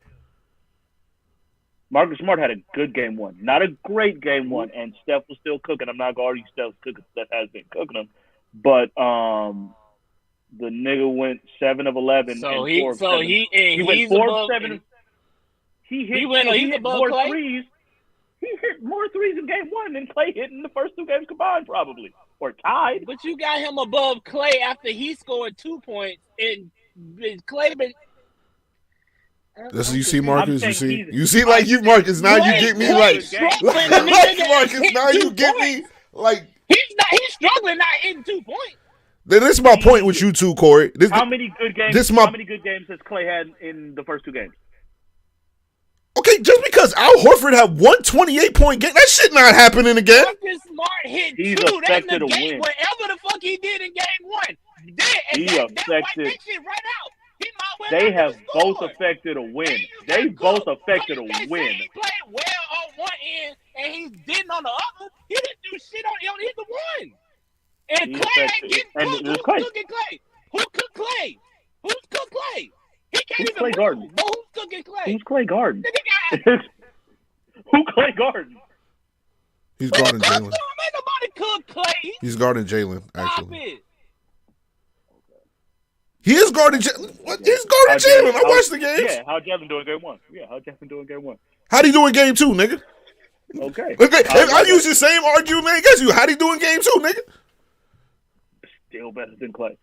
Marcus Smart had a good Game 1. Not a great Game 1, and Steph was still cooking. I'm not going to argue Steph's cooking. Steph has been cooking him. But the nigga went 7 of 11 and 4 of 7. He went 4 of 7. He hit above more Clay? threes. He hit more threes in game 1 than Clay hit in the first 2 games combined, probably. Or tied. But you got him above Clay after he scored 2 points, and Clay been. That's what you see, Marcus. You see, like you, Marcus. Now you get me like Marcus. Now you get me like he's struggling not hitting 2 points. Then this is my point with you two, Corey. How many good games? How many good games has Clay had in the first 2 games? Okay, just because Al Horford had 128-point game, that shit not happening again. Marcus Smart hit He's 2. That's affected the a game. win. Whatever the fuck he did in game 1, That shit right out. They have both affected a win. They both affected a win. He played well on one end, and he didn't on the other. He didn't do shit on either one. And Clay ain't getting cooked. Who's cooking Clay? Who cooked Clay? Who's cooked Clay? He can't even move. But who's cooking Clay? Who's Clay Garden? Who Clay Garden? He's guarding Jalen. Ain't nobody cook Clay. He's guarding Jalen, actually. Stop it. He is guarding Jalen. He's guarding Jalen. I watched the games. Yeah, how Jalen doing game 1? Yeah, how Jalen doing game 1? How'd he do in game 2, nigga? Okay. If I use the same argument against you, how'd he do in game 2, nigga? Still better than Clay.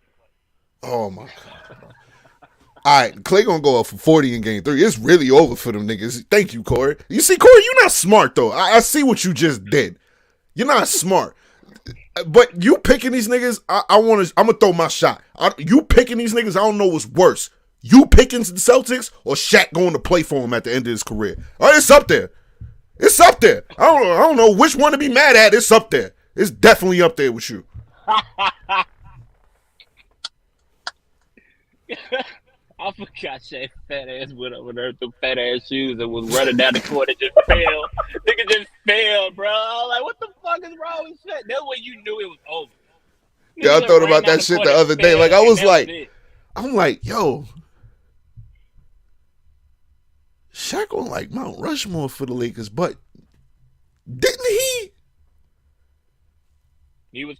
Oh, my God. All right, Clay gonna go up for 40 in game 3. It's really over for them niggas. Thank you, Corey. You see, Corey, you're not smart, though. I see what you just did. You're not smart. But you picking these niggas, I'm gonna throw my shot. You picking these niggas, I don't know what's worse. You picking the Celtics or Shaq going to play for him at the end of his career? All right, it's up there. It's up there. I don't know which one to be mad at. It's up there. It's definitely up there with you. I forgot Shaq's fat ass went over there with them fat ass shoes and was running down the court and just fell. Nigga just fell, bro. I was like, what the fuck is wrong with Shaq? That's when you knew it was over. Yeah, I thought about that shit the other day. Like, I was like, I'm like, yo, Shaq on like Mount Rushmore for the Lakers, but didn't he? He was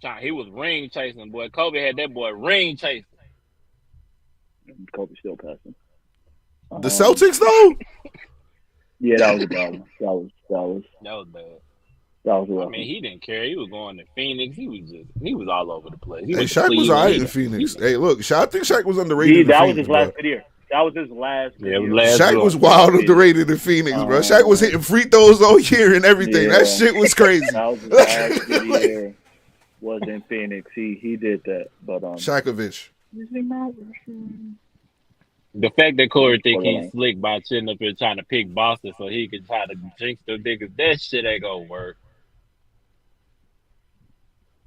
ring chasing, boy. Kobe had that boy ring chasing. Kobe still passing. The Celtics, though? Yeah, that was a bad one. That was bad. That was rough. I mean, he didn't care. He was going to Phoenix. He was all over the place. Hey, Shaq was all right in Phoenix. Hey, look, I think Shaq was underrated. That was his last video. That was his last video. Shaq was wild underrated in Phoenix, bro. Shaq was hitting free throws all year and everything. Yeah. That shit was crazy. That was his last video. Was in Phoenix. He did that. But Shakovich. The fact that Corey think he's slick by sitting up here trying to pick Boston so he can try to jinx them niggas, that shit ain't gonna work.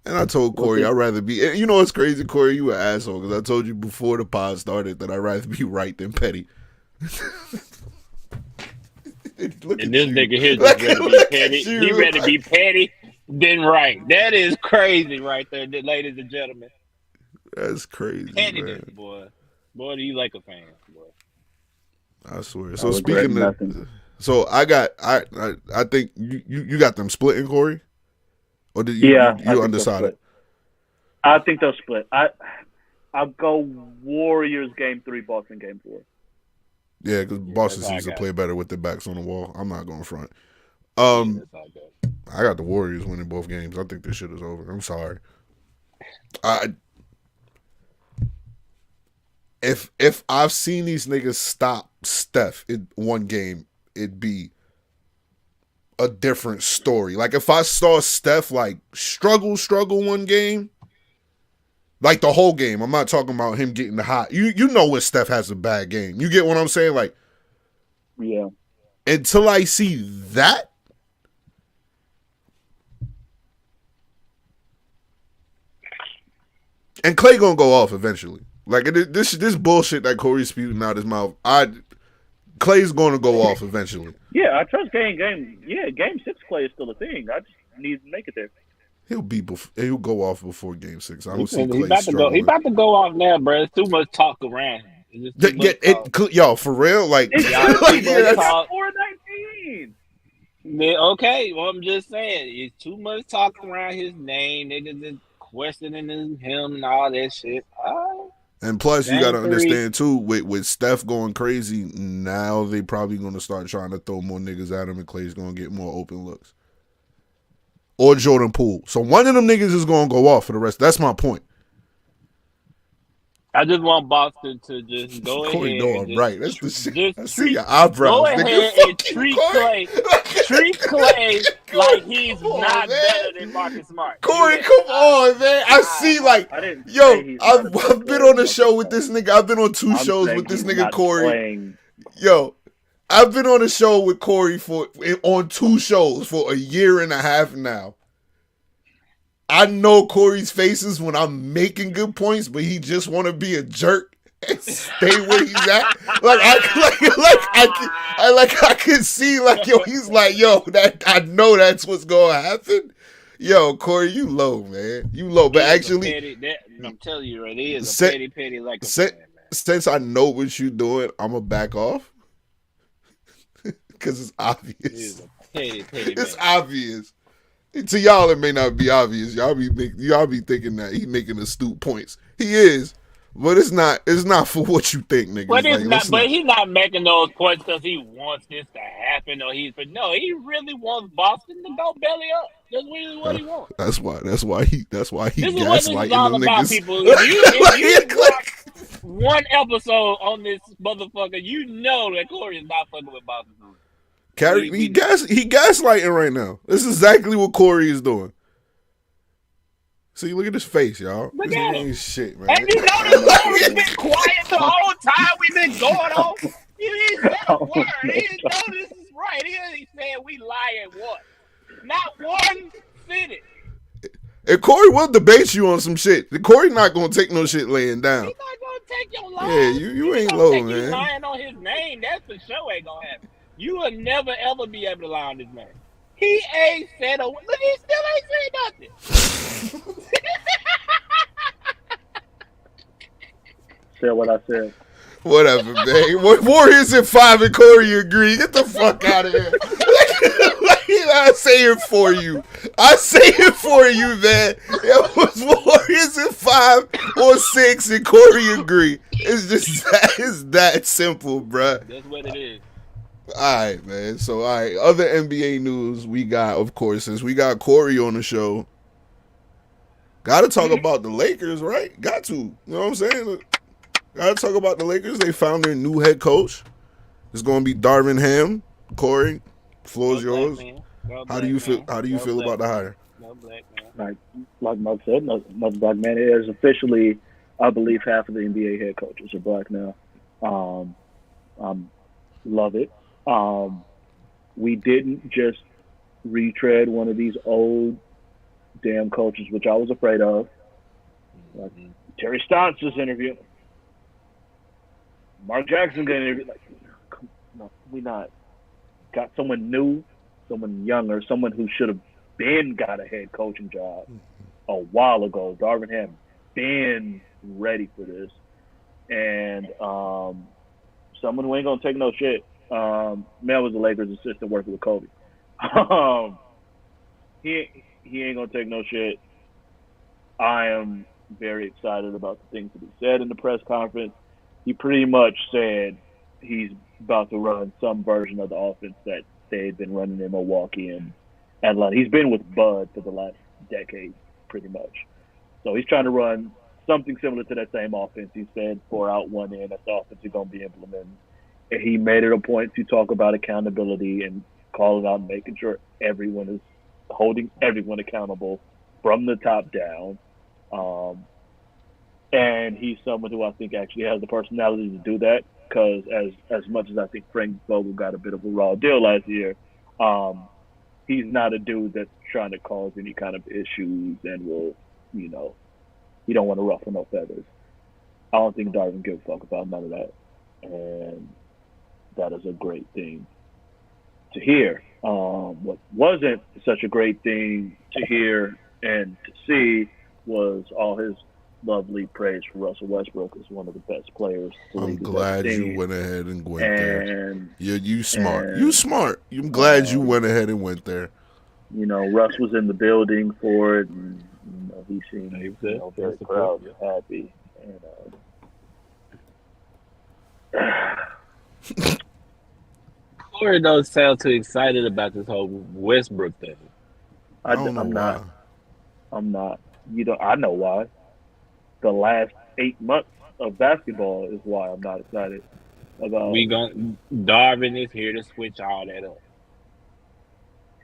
And I told Corey I'd rather be. You know what's crazy, Corey? You an asshole because I told you before the pod started that I'd rather be right than petty. And this nigga here just ready to be petty. He ready to be petty than right. That is crazy right there, ladies and gentlemen. That's crazy, pettiness, boy. Boy, do you like a fan, boy? I swear. So speaking of, so I think you got them splitting, Corey, or did you? Yeah, you undecided. I think they'll split. I'll go Warriors game 3, Boston game 4. Yeah, because Boston seems to play better with their backs on the wall. I'm not going front. I got the Warriors winning both games. I think this shit is over. I'm sorry. If I've seen these niggas stop Steph in one game, it'd be a different story. Like if I saw Steph like struggle one game, like the whole game. I'm not talking about him getting the hot. You know when Steph has a bad game. You get what I'm saying? Like, yeah. Until I see that, and Clay gonna go off eventually. Like this bullshit that Corey's spewing out his mouth. Clay's going to go off eventually. Yeah, I trust game 6 Clay is still a thing. I just need to make it there. He'll go off before game 6. I don't see Clay struggling. He about to go off now, bro. It's too much talk around. Yo, for real, like it's talk. 419. Okay, well I'm just saying, it's too much talk around his name. Niggas is questioning him and all that shit. And plus, you Game got to 3. understand too, with Steph going crazy, now they probably going to start trying to throw more niggas at him, and Clay's going to get more open looks. Or Jordan Poole. So one of them niggas is going to go off for the rest. That's my point. I just want Boston to just go Corey, ahead. no, And right. That's the shit. I see treat, your eyebrows. go nigga. ahead and treat Clay like he's not better than Marcus Smart. Corey, come on, man. I see, like, yo, I've been on a show with this nigga. I've been on 2 shows with this nigga, Corey. Yo, I've been on a show with Corey on 2 shows for a year and a half now. I know Corey's faces when I'm making good points, but he just want to be a jerk and stay where he's at. I can see, like, yo, he's like, yo, that I know that's what's gonna happen. Yo, Corey, you low, man. You low, but actually, I'm telling you, it is a petty like since I know what you're doing, I'm gonna back off because it's obvious. It is a petty. It's obvious. To y'all, it may not be obvious. Y'all be thinking that he making astute points. He is, but it's not. It's not for what you think, nigga. But it's not. But he's not making those points because he wants this to happen, or he really wants Boston to go belly up. That's really what he wants. That's why he this gaslighting all them about, niggas. people. If you watch one episode on this motherfucker, you know that Corey is not fucking with Boston. He gaslighting right now. This is exactly what Corey is doing. See, look at his face, y'all. Look this at ain't him. shit, man. And you notice Corey's been quiet the whole time we've been going on. He didn't say a word. He didn't know this is right. He said we lie at what? Not one sentence. And Corey will debate you on some shit. Corey not gonna take no shit laying down. He's not gonna take your line. Yeah, you ain't low, man. You lying on his name. That's for sure ain't gonna happen. You will never ever be able to lie on this man. He ain't said a look. He still ain't said nothing. Said what I said. Whatever, man. Warriors at 5 and Corey agree. Get the fuck out of here. I say it for you. I say it for you, man. It was Warriors at 5 or 6 and Corey agree. It's that simple, bruh. That's what it is. All right, man. So, all right. Other NBA news we got, of course, since we got Corey on the show, got to talk about the Lakers, right? Got to. You know what I'm saying? Got to talk about the Lakers. They found their new head coach. It's going to be Darvin Ham. Corey, floor's yours. How do you feel? How do you feel about the hire? Like Mark said, no black man is officially, I believe, half of the NBA head coaches are black now. Love it. We didn't just retread one of these old damn coaches, which I was afraid of. Like Terry Stotts was interviewed. Mark Jackson got interviewed. Like, no, we not got someone new, someone younger, someone who should have been got a head coaching job a while ago. Darvin Ham been ready for this, and someone who ain't gonna take no shit. Man was the Lakers assistant working with Kobe. He ain't gonna take no shit. I am very excited about the things that he said in the press conference. He pretty much said he's about to run some version of the offense that they've been running in Milwaukee and Atlanta. He's been with Bud for the last decade, pretty much. So he's trying to run something similar to that same offense. He said 4 out, 1 in. That's the offense he's going to be implementing. And he made it a point to talk about accountability and calling out and making sure everyone is holding everyone accountable from the top down. And he's someone who I think actually has the personality to do that, because as much as I think Frank Vogel got a bit of a raw deal last year, he's not a dude that's trying to cause any kind of issues and will, he don't want to ruffle no feathers. I don't think Darvin gives a fuck about none of that. And that is a great thing to hear. What wasn't such a great thing to hear and to see was all his lovely praise for Russell Westbrook as one of the best players. I'm glad you went ahead and went there. You smart. You smart. I'm glad you went ahead and went there. Russ was in the building for it, and he seemed very proud and happy. And Corey don't sound too excited about this whole Westbrook thing. I don't know why. I'm not. I know why. The last 8 months of basketball is why I'm not excited about. Darvin is here to switch all that up.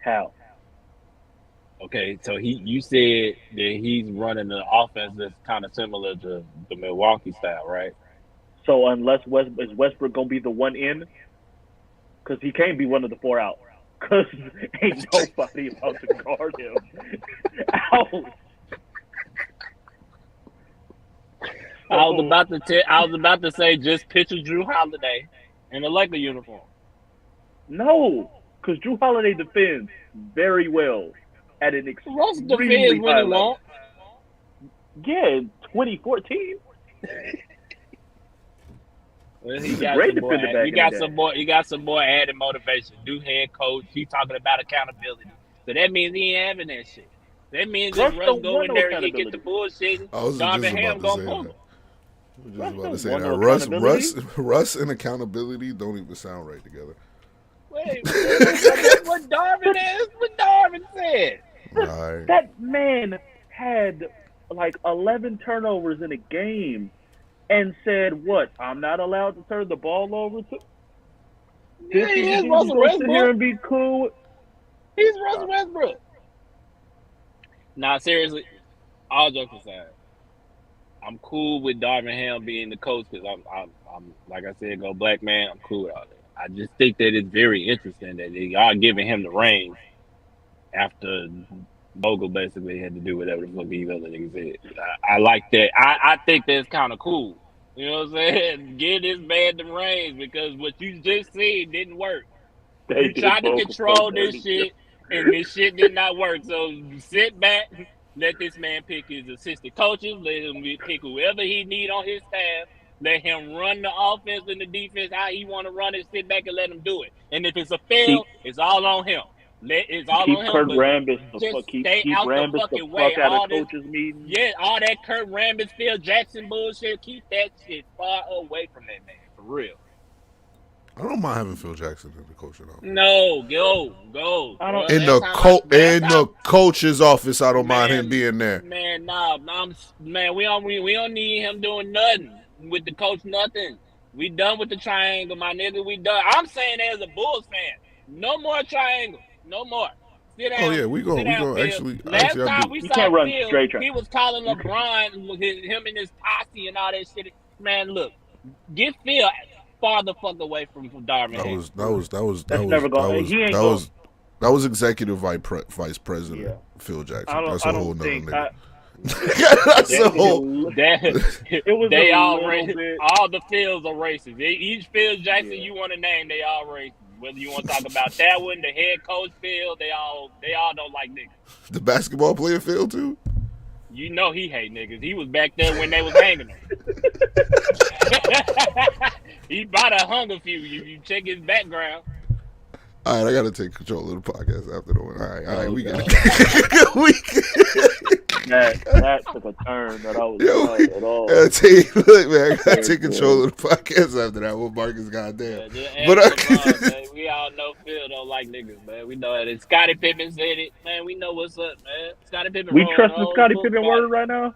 How? Okay, so you said that he's running an offense that's kind of similar to the Milwaukee style, right? So unless is Westbrook gonna be the one in? Because he can't be one of the 4 out. Because ain't nobody about to guard him. Out. I was about to say just picture Drew Holiday in a Laker uniform. No, because Drew Holiday defends very well at an extremely high level. Yeah, in 2014. Well, he got some more added motivation. New head coach. He talking about accountability. So that means he ain't having that shit. That means if Russ go in there and he get the bullshit, Darvin Ham gonna pull him. I was just about to say that. Russ and accountability don't even sound right together. Wait, what Darvin said. Right. That man had like 11 turnovers in a game and said, "What? I'm not allowed to turn the ball over to." Yeah, he is Russell Westbrook. Here and be cool. He's Russell Westbrook. Nah, seriously, all jokes aside, I'm cool with Darvin Ham being the coach because I'm like I said, go black man. I'm cool with all that. I just think that it's very interesting that they are giving him the reins after Bogle basically had to do whatever the fuck these other niggas said. I like that. I think that's kind of cool. You know what I'm saying? Give this man the reins because what you just said didn't work. You tried to control this shit, and this shit did not work. So sit back, let this man pick his assistant coaches, let him pick whoever he need on his staff, let him run the offense and the defense how he want to run it, sit back and let him do it. And if it's a fail, it's all on him. It's all on him. Kurt Rambis keep Rambis the fuck out of coaches meeting. Yeah, all that Kurt Rambis, Phil Jackson bullshit, keep that shit far away from that man, for real. I don't mind having Phil Jackson in the coaching office. No, go. In the coach's office, I don't mind him being there. Man, we don't need him doing nothing with the coach. Nothing. We done with the triangle, my nigga. We done. I'm saying as a Bulls fan, no more triangle, no more. Sit down. Oh yeah, we go actually. Last time we saw run Phil, straight track. He was calling LeBron, him and his posse and all that shit. Man, look, get Phil far the fuck away from Darvin. That was executive vice president Phil Jackson. That's a whole nother nigga. That's a whole. All the Phils are racist. Each Phil Jackson you want to name, they all racist. Whether you want to talk about that one, the head coach Phil, they all don't like niggas. The basketball player Phil too. You know he hate niggas. He was back there when they was hanging him. He about to hung a few. You check his background. All right, I got to take control of the podcast after the one. All right, we got it. That took a turn that I was not at all. I tell you, look, man, I got to take control of the podcast after that one. Marcus, goddamn. Man, we all know Phil don't like niggas, man. We know it. Scottie Pippen said it, man. We know what's up, man. Scottie Pippen. We trust the Scottie Pippen word right now.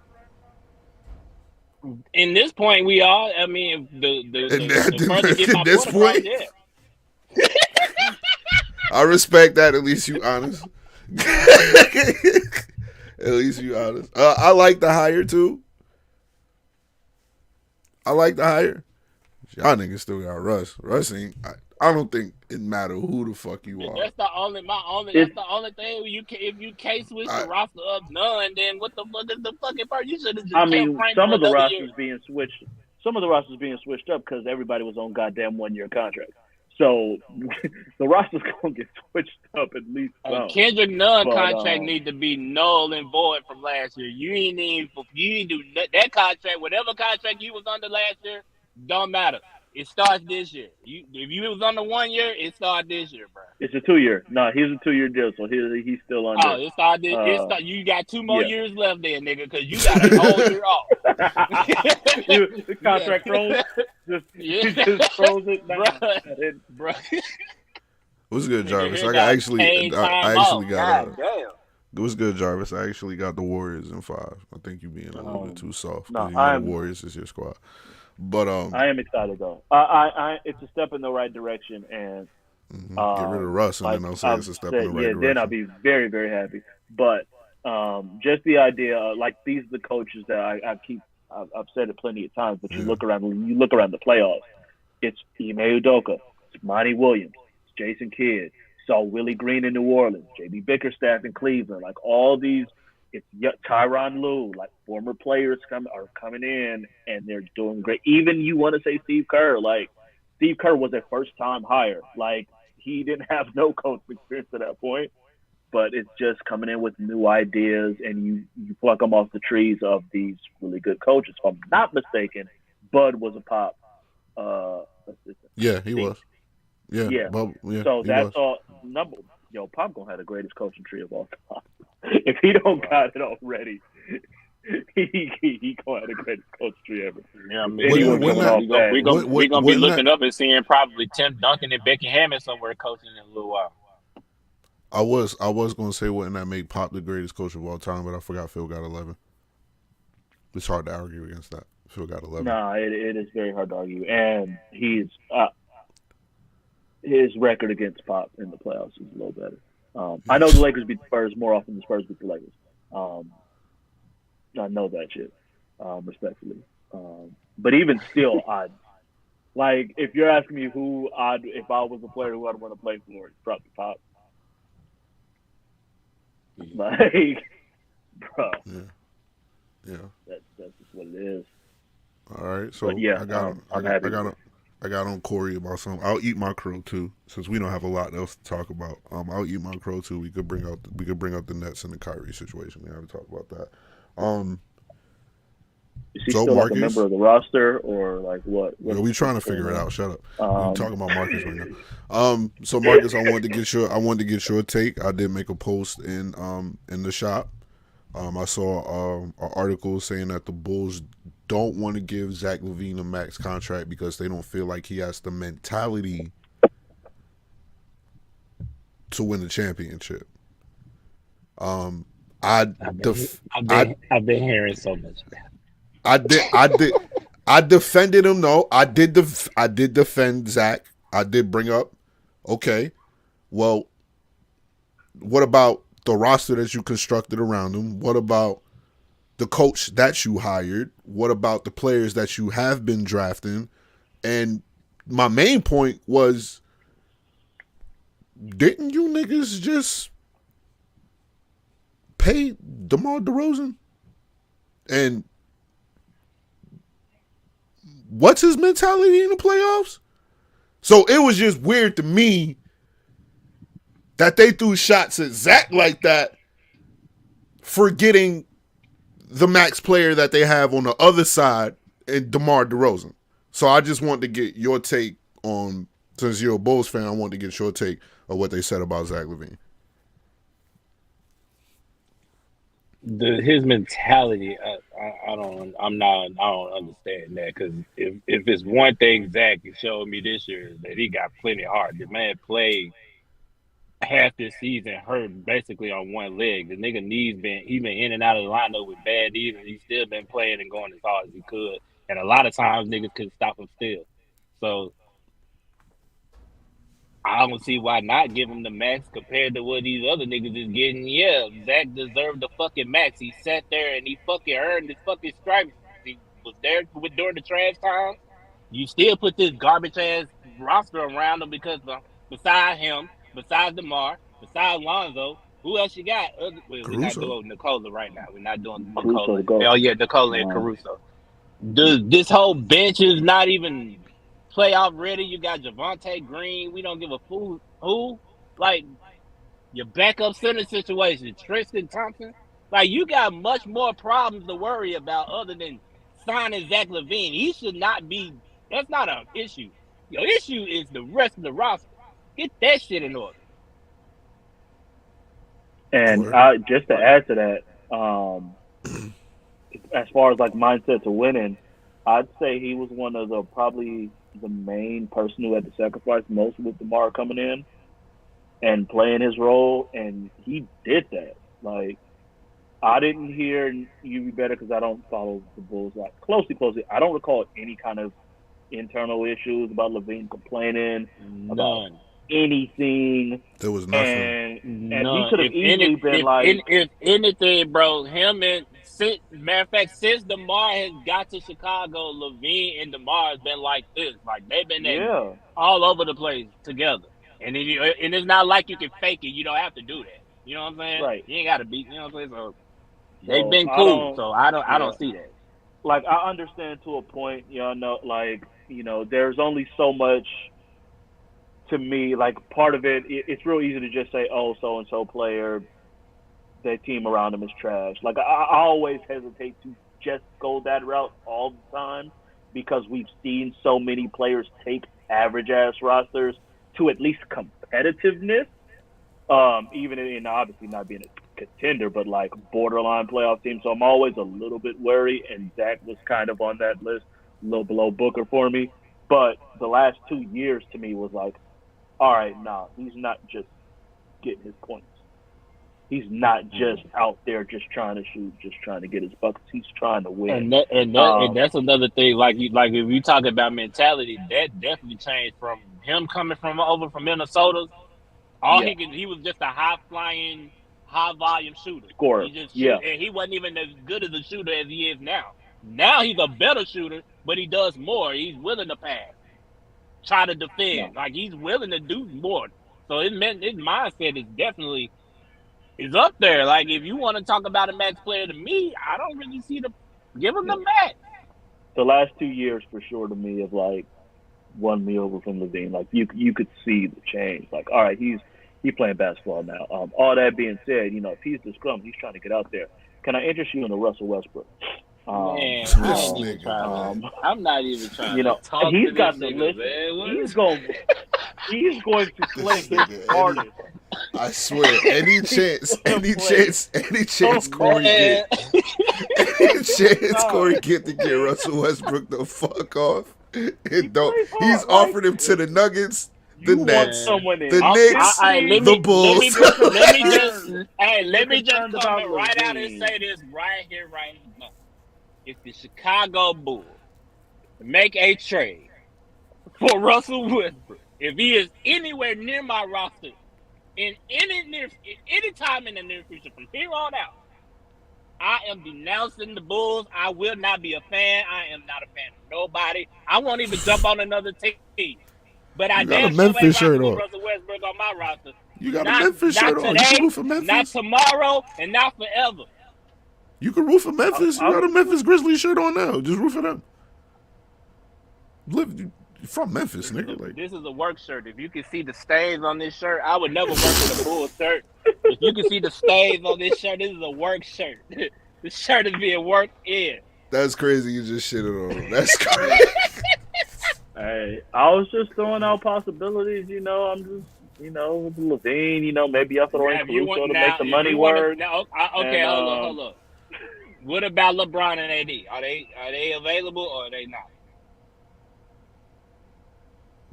In this point, we are. I mean, the further get my this point, right there. I respect that. At least you honest. At least you honest. I like the hire too. I like the hire. Y'all niggas still got Russ. Russ ain't. I don't think it matter who the fuck you are. That's the only thing. If you can't switch the roster up none, then what the fuck is the fucking part? You should have just. I mean, some of the rosters being switched. Some of the rosters being switched up because everybody was on goddamn 1-year contract. So the roster's gonna get switched up at least. Kendrick Nunn contract need to be null and void from last year. You ain't do that contract. Whatever contract you was under last year, don't matter. It starts this year. If you was on the 1 year, it started this year, bro. It's a 2-year. No, he's a 2-year deal, so he's still under. Oh, it started. You got 2 more years left there, nigga, because you got a whole year off. The contract froze. He just throws it down. Bro. What's good, Jarvis? I actually got it was good, Jarvis. I actually got the Warriors in 5. I think you being a little bit too soft. No, the Warriors is your squad. But I am excited though. I it's a step in the right direction, and get rid of Russ, and then I'll say it's a step in the right direction. Then I'll be very, very happy. But just the idea, like these are the coaches that I've said it plenty of times. But you look around the playoffs, it's Ime Udoka, it's Monty Williams, it's Jason Kidd, saw Willie Green in New Orleans, JB Bickerstaff in Cleveland, like all these. It's Tyronn Lue, like former players are coming in and they're doing great. Even you want to say Steve Kerr, like Steve Kerr was a first-time hire. Like he didn't have no coach experience at that point, but it's just coming in with new ideas and you pluck them off the trees of these really good coaches. If I'm not mistaken, Bud was a Pop assistant. Yeah, he was. Yeah. Bub, so that's all. Pop gonna have the greatest coaching tree of all time. If he don't got it already, he gonna have the greatest coaching tree ever. Yeah, I mean, we're gonna be looking up and seeing probably Tim Duncan and Becky Hammond somewhere coaching in a little while. I was gonna say wouldn't that make Pop the greatest coach of all time, but I forgot Phil got 11. It's hard to argue against that. Phil got 11. No, it is very hard to argue, and he's his record against Pop in the playoffs is a little better. I know the Lakers beat the Spurs more often than the Spurs beat the Lakers. I know that shit, respectfully. But even still, if you're asking me if I was a player who I'd want to play for, it's probably Pop. Like, bro. Yeah. That's just what it is. All right, so I got on Corey about something. I'll eat my crow too, since we don't have a lot else to talk about. I'll eat my crow too. We could bring out the Nets and the Kyrie situation. We haven't talked about that. Is he still Marcus, like a member of the roster or like what? We trying to figure it out. Shut up. We're talking about Marcus right now. So Marcus, I wanted to get your take. I did make a post in the shop. I saw an article saying that the Bulls don't want to give Zach LaVine a max contract because they don't feel like he has the mentality to win the championship. I've been hearing so much about it. I defended him though. I did defend Zach. I did bring up, okay, well, what about the roster that you constructed around him? What about the coach that you hired? What about the players that you have been drafting? And my main point was, didn't you niggas just pay DeMar DeRozan? And what's his mentality in the playoffs? So it was just weird to me that they threw shots at Zach like that, forgetting the max player that they have on the other side in DeMar DeRozan. So I just wanted to get your take on, since you're a Bulls fan, I wanted to get your take of what they said about Zach LaVine. His mentality, I don't understand that, because if it's one thing Zach showed me this year is that he got plenty of heart. The man played half this season hurt basically on one leg. The nigga knees been in and out of the lineup with bad knees, and he's still been playing and going as hard as he could. And a lot of times niggas couldn't stop him still. So I don't see why not give him the max compared to what these other niggas is getting. Yeah, Zach deserved the fucking max. He sat there and he fucking earned his fucking stripes. He was there during the trash time. You still put this garbage ass roster around him because besides him, besides DeMar, besides Lonzo, who else you got? We're not doing Nikola right now. We're not doing Nikola. Oh yeah, Nikola and Caruso. This whole bench is not even playoff ready. You got Javonte Green. We don't give a fool who. Like, your backup center situation, Tristan Thompson. Like, you got much more problems to worry about other than signing Zach LaVine. He should not be. That's not an issue. Your issue is the rest of the roster. Get that shit in order. And just to add to that, as far as like mindset to winning, I'd say he was one of probably the main person who had to sacrifice most with DeMar coming in and playing his role, and he did that. Like, I didn't hear you be better because I don't follow the Bulls like closely. I don't recall any kind of internal issues about LaVine complaining about anything. There was nothing. And he could have easily been if anything, bro, matter of fact, since DeMar has got to Chicago, LaVine and DeMar has been like this. Like, they've been all over the place together. And it's not like you can fake it. You don't have to do that. You know what I'm saying? Right. You ain't got to be. You know what I'm saying? So they've been cool. So I don't see that. Like, I understand to a point. There's only so much. To me, like, part of it's real easy to just say, oh, so and so player, their team around him is trash. Like, I always hesitate to just go that route all the time because we've seen so many players take average ass rosters to at least competitiveness. Even in obviously not being a contender, but like borderline playoff team. So I'm always a little bit wary, and Zach was kind of on that list, a little below Booker for me. But the last 2 years to me was like, all right, he's not just getting his points. He's not just out there just trying to shoot, just trying to get his buckets. He's trying to win. And that's another thing. Like if you talk about mentality, that definitely changed from him coming from over from Minnesota. He was just a high flying, high volume shooter. Scorer. And he wasn't even as good as a shooter as he is now. Now he's a better shooter, but he does more. He's willing to pass, try to defend. Like, he's willing to do more. So his mindset is definitely up there. Like, if you want to talk about a max player, to me, I don't really see give him the max. The last 2 years for sure to me have like won me over from LaVine. Like, you could see the change. Like, all right, he's playing basketball now. All that being said, if he's the scrum, he's trying to get out there. Can I interest you in the Russell Westbrook? Man, I'm not even trying to talk he's to got this the nigga, list. man. He's going to play his hardest. I swear, any chance Corey get to get Russell Westbrook the fuck off. He's offered him to the Nuggets, the Nets, the Knicks, the Bulls. Let me just come right out and say this right here, right now. If the Chicago Bulls make a trade for Russell Westbrook, if he is anywhere near my roster in any time in the near future from here on out, I am denouncing the Bulls. I will not be a fan. I am not a fan of nobody. I won't even jump on another team. But I got a Memphis shirt on. Russell Westbrook on my roster. You got a Memphis shirt on. You can root for Memphis. Not tomorrow and not forever. You can root for Memphis. You got a Memphis Grizzlies shirt on now. Just root for them. You're from Memphis, nigga. Like, this is a work shirt. If you can see the stains on this shirt, I would never work with a Bulls shirt. If you can see the stains on this shirt, this is a work shirt. This shirt is being worked in. That's crazy. You just shitted on him. That's crazy. Hey, I was just throwing out possibilities. I'm just, with LaVine. Maybe I throw in Caruso to make the money work. Okay, hold on. What about LeBron and AD? Are they available or are they not?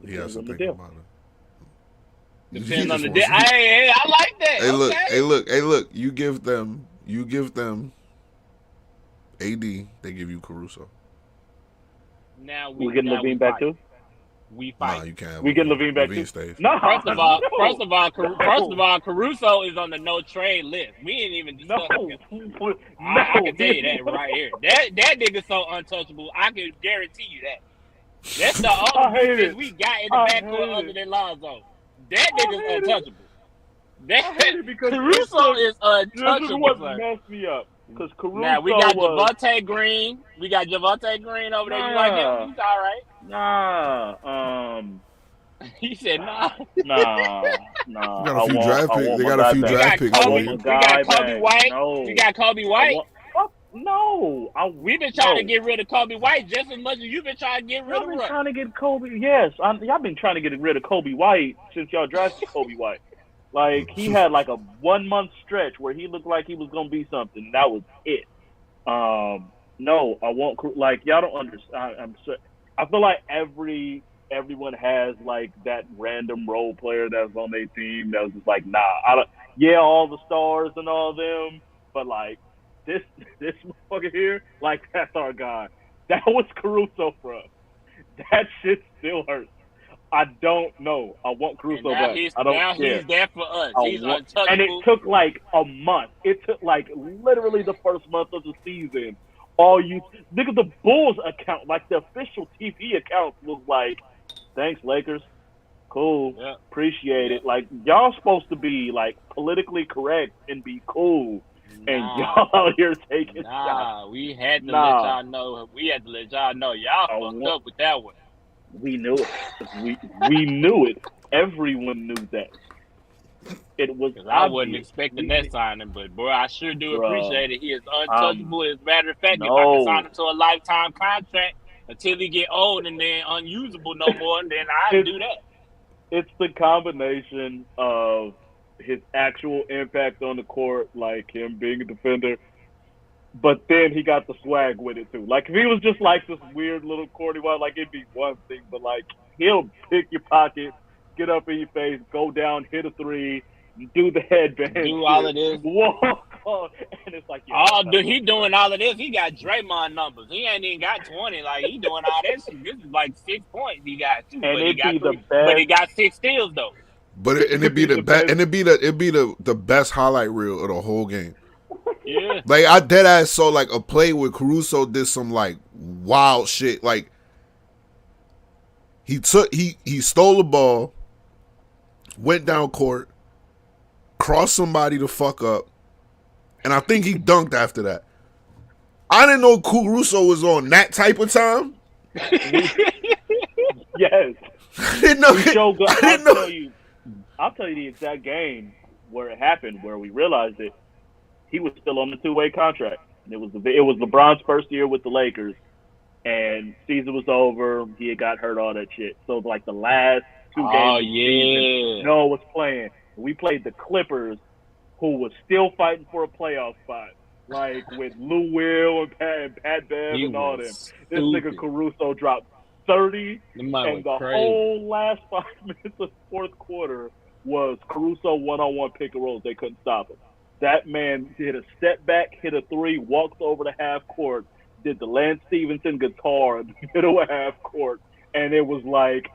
Yeah, something about it. Depends on the deal. Hey, I like that. Hey, look. You give them AD, they give you Caruso. Now we getting LaVine back too. We fight. Nah, you can't. We getting LaVine back too. Stays. No. First of all, Caruso is on the no trade list. We ain't even discussed it. I can tell you that right here. That nigga's so untouchable. I can guarantee you that. That's the only thing we got in the backcourt other than Lonzo. That nigga's untouchable. Caruso is untouchable. This is what messed me up. Because Caruso now we got Javonte Green. We got Javonte Green over there. You like him? He's all right. Nah. He said nah. Nah. They got a few draft picks. They got a few draft picks. We got Kobe White. No. We got Kobe White. No. We've been trying to get rid of Kobe White just as much as you've been trying to get rid of Russ. Trying to get Kobe. Yes. Y'all been trying to get rid of Kobe White since y'all drafted Kobe White. Like, he had like a 1 month stretch where he looked like he was going to be something. That was it. No, I won't. Like y'all don't understand. I feel like everyone has like that random role player that's on their team that was just like, nah, I don't. Yeah, all the stars and all them, but like this motherfucker here, like that's our guy. That was Caruso for us. That shit still hurts. I don't know. I want Caruso back. I don't care. He's there for us. He's untouchable. And it took like a month. It took like literally the first month of the season. Look at the Bulls account, like the official TV account was like, thanks Lakers, cool, appreciate it. Like y'all supposed to be like politically correct and be cool, and y'all out here taking shots. We had to let y'all know. We had to let y'all know y'all fucked up with that one. We knew it. We knew it. Everyone knew that. It was. I wasn't expecting that signing, but boy, I sure do appreciate it. He is untouchable. As a matter of fact, if I can sign him to a lifetime contract until he get old and then unusable no more, then I'd do that. It's the combination of his actual impact on the court, like him being a defender, but then he got the swag with it too. Like if he was just like this weird little corny one, like it'd be one thing, but like he'll pick your pocket, get up in your face, go down, hit a three, do the headband, do all of this, walk on, and it's like he doing all of this. He got Draymond numbers. He ain't even got 20. Like he doing all this. This is like 6 points he got too. But he got 6 steals though. But it'd be the best, and it'd be the best highlight reel of the whole game. Yeah, like I dead ass saw like a play where Caruso did some like wild shit. Like he stole the ball, went down court, crossed somebody to fuck up, and I think he dunked after that. I didn't know Caruso was on that type of time. Yes. I didn't know. I'll tell you the exact game where it happened, where we realized it. He was still on the 2-way contract. And it was LeBron's first year with the Lakers, and season was over. He had got hurt, all that shit. So like the last 2 games of the season, Noah was playing. We played the Clippers, who was still fighting for a playoff spot, like with Lou Will and Pat Bev and all them. This nigga Caruso dropped 30, and the whole last 5 minutes of the fourth quarter was Caruso one-on-one pick and rolls. They couldn't stop him. That man did a step back, hit a 3, walked over the half court, did the Lance Stevenson guitar in the middle of half court, and it was like,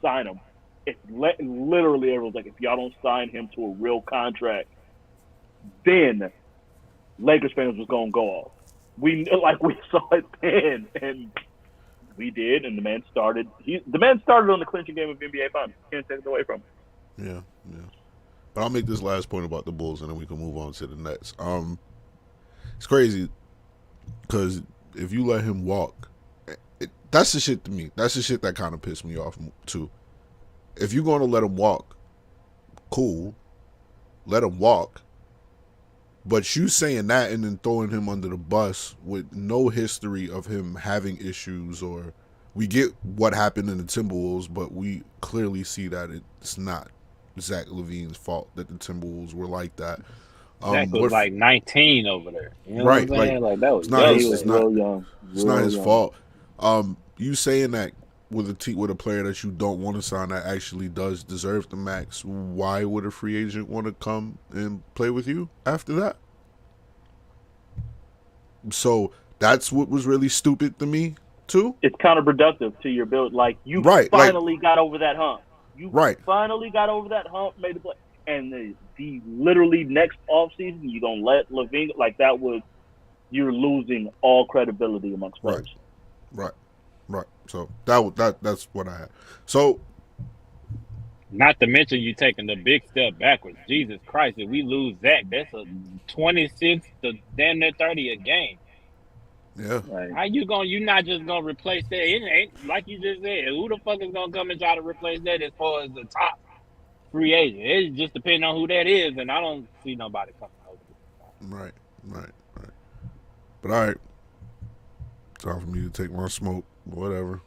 sign him. Literally, everyone was like, if y'all don't sign him to a real contract, then Lakers fans was gonna go off. We saw it then, and we did, and the man started. The man started on the clinching game of NBA Finals. Can't take it away from him. Yeah. But I'll make this last point about the Bulls, and then we can move on to the Nets. It's crazy because if you let him walk, that's the shit to me. That's the shit that kind of pissed me off too. If you're going to let him walk, cool, let him walk. But you saying that and then throwing him under the bus with no history of him having issues, or we get what happened in the Timberwolves, but we clearly see that it's not Zach LaVine's fault that the Timberwolves were like that. Zach was like 19 over there. You know right. What I'm saying? Like that was it's not his fault. You saying that with a player that you don't want to sign that actually does deserve the max, why would a free agent want to come and play with you after that? So that's what was really stupid to me too. It's counterproductive to your build. Like you finally got over that hump. You finally got over that hump, made the play, and the literally next offseason you're gonna let LaVine like that you're losing all credibility amongst players. Right. So that's what I had. So, not to mention you taking the big step backwards. Jesus Christ, if we lose Zach, that's a 26 to damn near 30 a game. Yeah. Right. How you're not just gonna replace that? It ain't like you just said. Who the fuck is gonna come and try to replace that as far as the top free agent? It just depends on who that is, and I don't see nobody coming over. Right. But all right. Time for me to take my smoke. Whatever.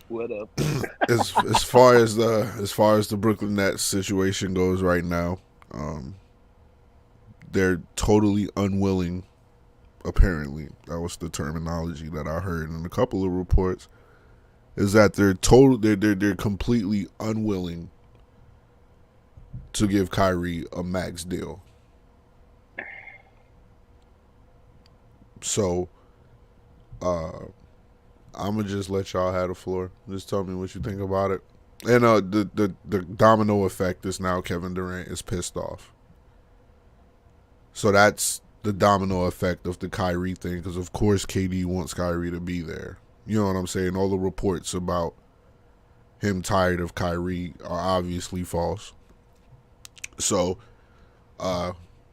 What up? as far as the Brooklyn Nets situation goes right now, they're totally unwilling apparently, that was the terminology that I heard in a couple of reports, is that they're completely unwilling to give Kyrie a max deal. So, I'm gonna just let y'all have the floor. Just tell me what you think about it. And the domino effect is now Kevin Durant is pissed off. So that's the domino effect of the Kyrie thing, because of course KD wants Kyrie to be there. You know what I'm saying? All the reports about him tired of Kyrie are obviously false. So,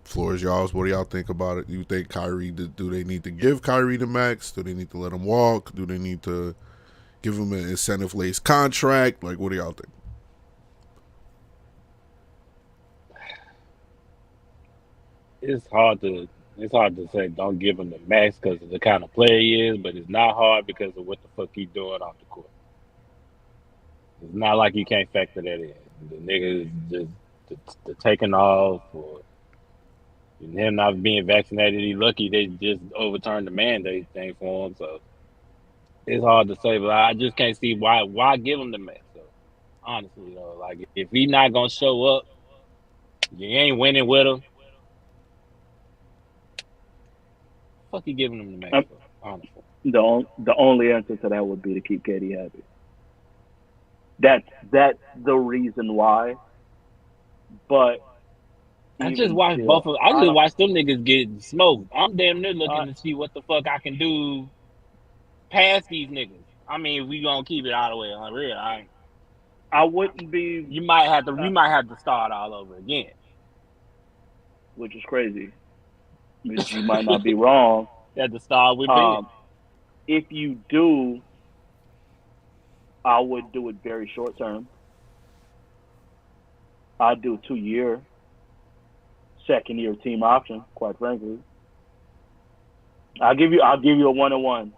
floor is y'all's. What do y'all think about it? Do you think Kyrie, do they need to give Kyrie the max? Do they need to let him walk? Do they need to give him an incentive-laced contract? Like, what do y'all think? It's hard to say don't give him the max because of the kind of player he is, but it's not hard because of what the fuck he's doing off the court. It's not like you can't factor that in. The nigga is just the taking off, or him not being vaccinated. He's lucky they just overturned the mandate thing for him. So it's hard to say, but I just can't see why give him the max. So honestly, though, like if he's not gonna show up, you ain't winning with him. Fuck you giving him the max? Honestly, the only answer to that would be to keep KD happy. That's the reason why. But I just watched both of. I just watched them niggas get smoked. I'm damn near looking to see what the fuck I can do past these niggas. I mean, we gonna keep it all the way unreal. I wouldn't be. You might have to start all over again, which is crazy. You might not be wrong. You have to start with Ben. If you do, I would do it very short term. I'd do a 2-year, second-year team option. Quite frankly, I'll give you a 1-on-1.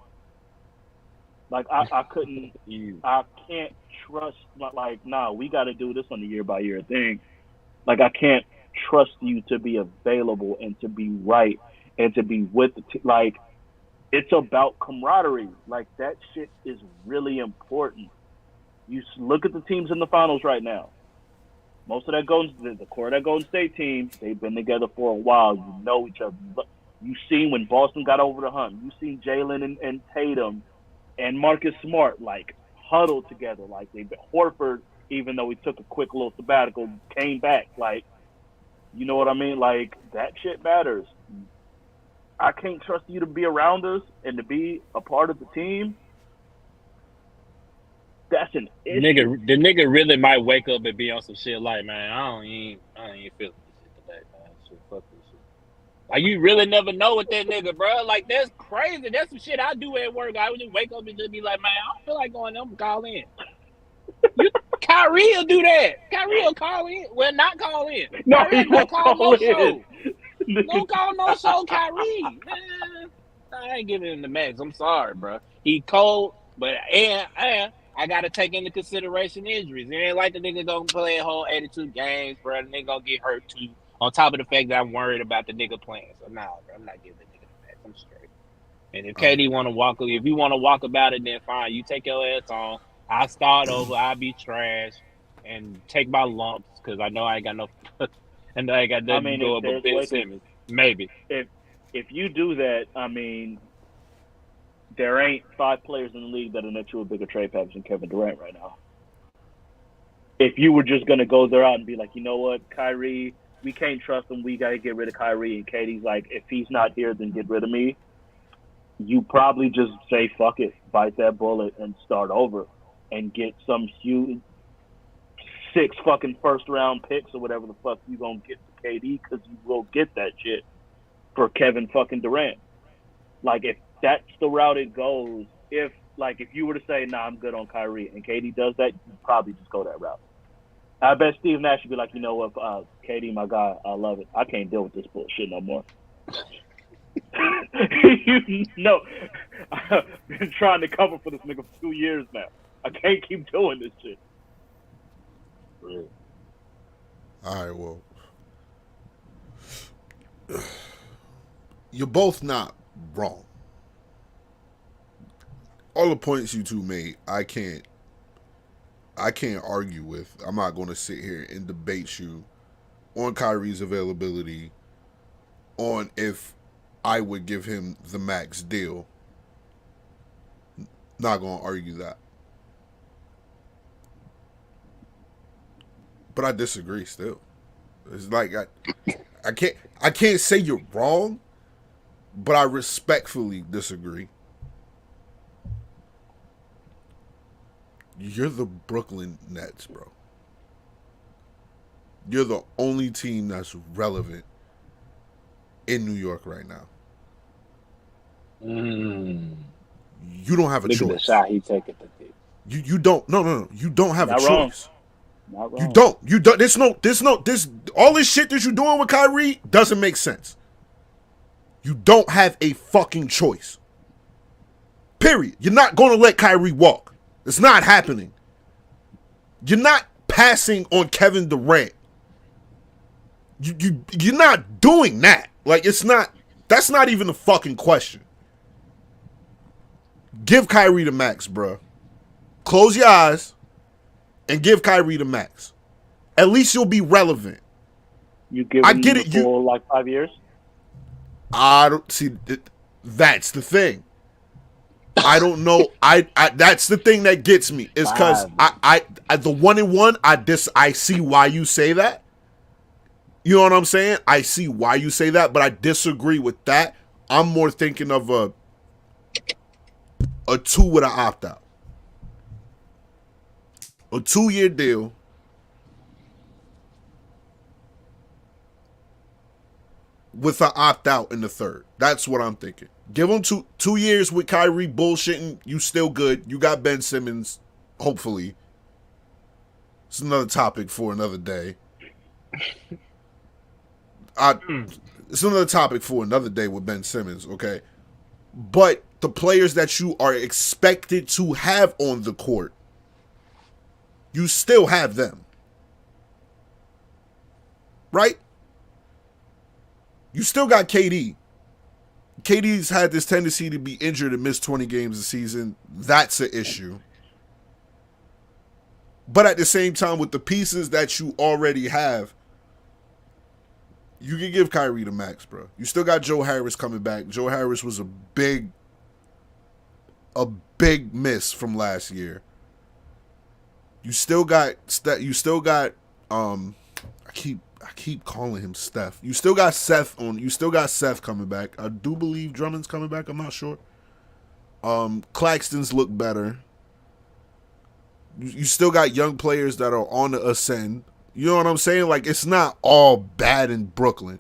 Like I couldn't, I can't trust. Like, nah, we got to do this on a year-by-year thing. Like, I can't trust you to be available and to be right and to be with the team. Like, it's about camaraderie. Like, that shit is really important. You look at the teams in the finals right now. Most of the core of that Golden State team, they've been together for a while. You know each other. You seen when Boston got over the hump. You seen Jalen and Tatum and Marcus Smart like huddled together. Like Horford, even though he took a quick little sabbatical, came back. Like, you know what I mean? Like, that shit matters. I can't trust you to be around us and to be a part of the team. That's an issue. The nigga really might wake up and be on some shit like, man, I ain't feeling this shit today, man. Shit, fuck this shit. Like, you really never know with that nigga, bro. Like, that's crazy. That's some shit I do at work. I would just wake up and just be like, man, I don't feel like going there. I'm gonna call in. Kyrie will do that. Kyrie will call in. Well, not call in. No, Kyrie he won't call call no in. show. Don't call no show, Kyrie. Man, I ain't giving him the max. I'm sorry, bro. He cold, but and I got to take into consideration injuries. It ain't like the nigga gonna play a whole 82 games, bro. The nigga gonna get hurt too. On top of the fact that I'm worried about the nigga playing. So, nah, bro, I'm not giving the nigga the max. I'm straight. And if KD want to walk, if you want to walk about it, then fine. You take your ass on. I'll start over. I'll be trash and take my lumps because I know I ain't got no. And I ain't got nothing to do with Ben Simmons. Maybe. If you do that, I mean, there ain't 5 players in the league that are net you a bigger trade package than Kevin Durant right now. If you were just going to go there out and be like, you know what, Kyrie, we can't trust him. We got to get rid of Kyrie. And Katie's like, if he's not here, then get rid of me. You probably just say, fuck it, bite that bullet and start over and get some huge 6 fucking first-round picks or whatever the fuck you going to get for KD, because you will get that shit for Kevin fucking Durant. Like, if that's the route it goes, if you were to say, nah, I'm good on Kyrie, and KD does that, you probably just go that route. I bet Steve Nash would be like, you know what, KD, my guy, I love it. I can't deal with this bullshit no more. No, I've been trying to cover for this nigga for 2 years now. I can't keep doing this shit. All right, well, you're both not wrong. All the points you two made, I can't argue with. I'm not going to sit here and debate you on Kyrie's availability, on if I would give him the max deal. Not going to argue that. But I disagree still. It's like I can't say you're wrong, but I respectfully disagree. You're the Brooklyn Nets, bro. You're the only team that's relevant in New York right now. You don't have a choice. Look at the shot he taking. You don't. No. You don't have Not a wrong. choice. Not wrong. You don't. There's no. All this shit that you're doing with Kyrie doesn't make sense. You don't have a fucking choice. Period. You're not going to let Kyrie walk. It's not happening. You're not passing on Kevin Durant. You're not doing that. Like, it's not. That's not even a fucking question. Give Kyrie the max, bro. Close your eyes and give Kyrie the max. At least you'll be relevant. You give I him get it. for like 5 years? I don't see. That's the thing. I don't know. I that's the thing that gets me is because I the 1-1. I see why you say that. You know what I'm saying? I see why you say that, but I disagree with that. I'm more thinking of a 2 with an opt out, a 2-year deal. With an opt-out in the third. That's what I'm thinking. Give him two years with Kyrie bullshitting. You still good. You got Ben Simmons, hopefully. It's another topic for another day. It's another topic for another day with Ben Simmons, okay? But the players that you are expected to have on the court, you still have them. Right? You still got KD. KD's had this tendency to be injured and miss 20 games a season. That's an issue. But at the same time, with the pieces that you already have, you can give Kyrie the max, bro. You still got Joe Harris coming back. Joe Harris was a big miss from last year. You still got I keep calling him Steph. You still got Seth coming back. I do believe Drummond's coming back. I'm not sure. Claxton's look better. You still got young players that are on the ascend. You know what I'm saying? Like, it's not all bad in Brooklyn.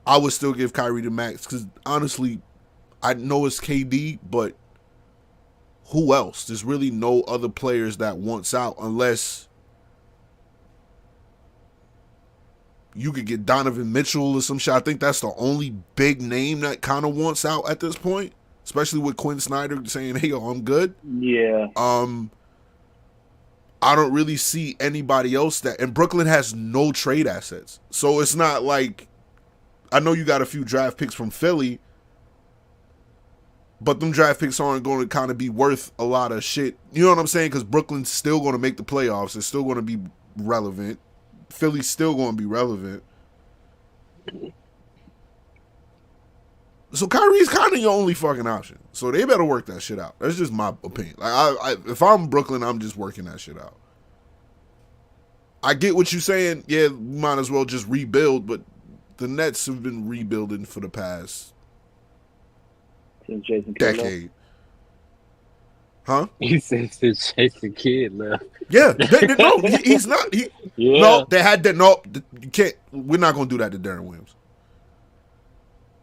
I would still give Kyrie the max because, honestly, I know it's KD, but who else? There's really no other players that wants out unless you could get Donovan Mitchell or some shit. I think that's the only big name that kind of wants out at this point, especially with Quinn Snyder saying, hey, yo, I'm good. Yeah. I don't really see anybody else that, and Brooklyn has no trade assets. So it's not like, I know you got a few draft picks from Philly, but them draft picks aren't going to kind of be worth a lot of shit. You know what I'm saying? Because Brooklyn's still going to make the playoffs. It's still going to be relevant. Philly's still going to be relevant. So Kyrie's kind of your only fucking option. So they better work that shit out. That's just my opinion. Like if I'm Brooklyn, I'm just working that shit out. I get what you're saying. Yeah, we might as well just rebuild, but the Nets have been rebuilding for the past decade. Huh? He said since Jason Kidd left. Yeah, no, he's not. No, they had that. No, you can't. We're not gonna do that to Darren Williams.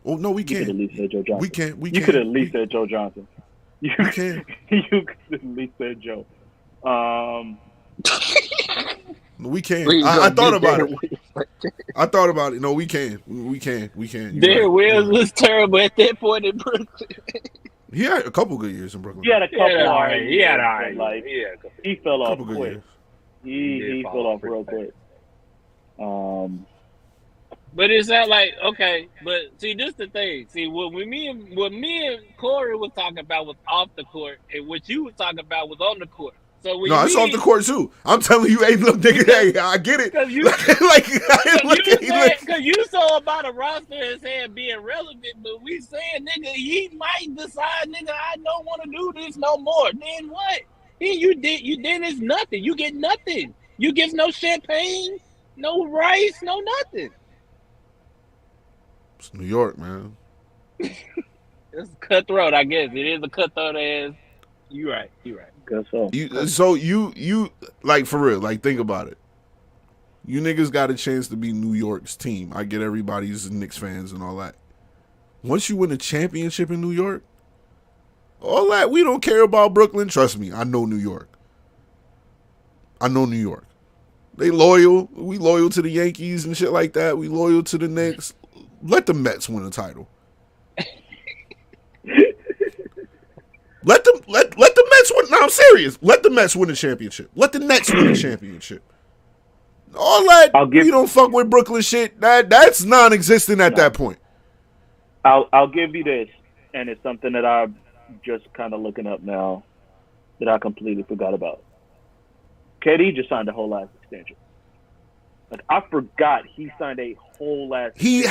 Oh no, we can't. You could at least say Joe Johnson. We can't. You could at least say Joe Johnson. You can. You could at least say Joe. We can. I thought about it. I thought about it. No, we can. We can. Darren Williams was terrible at that point in Brooklyn. He had a couple good years in Brooklyn. He had a couple. He fell off quick. He fell off real quick. But it's not like, okay, but see, this the thing. See, what me and Corey was talking about was off the court, and what you was talking about was on the court. So when No, it's off the court too. I'm telling you, hey, look, nigga, hey, I get it. Because you, you saw about a roster and saying being relevant, but we saying, nigga, he might decide, nigga, I don't want to do this no more. Then what? Then then it's nothing. You get nothing. You get no champagne, no rice, no nothing. It's New York, man. It's cutthroat, I guess. It is a cutthroat ass. You right. Guess so. You like, for real, like, think about it. You niggas got a chance to be New York's team. I get everybody's Knicks fans and all that. Once you win a championship in New York, all that, we don't care about Brooklyn. Trust me, I know New York. They loyal. We loyal to the Yankees and shit like that. We loyal to the Knicks. Let the Mets win a title. Let the Mets win. No, I'm serious. Let the Mets win a championship. Let the Nets win a championship. All that we don't fuck with Brooklyn shit. That's non-existent at that point. I'll give you this, and it's something that I'm just kind of looking up now that I completely forgot about. KD just signed a whole ass extension. Like, I forgot he signed a whole ass. He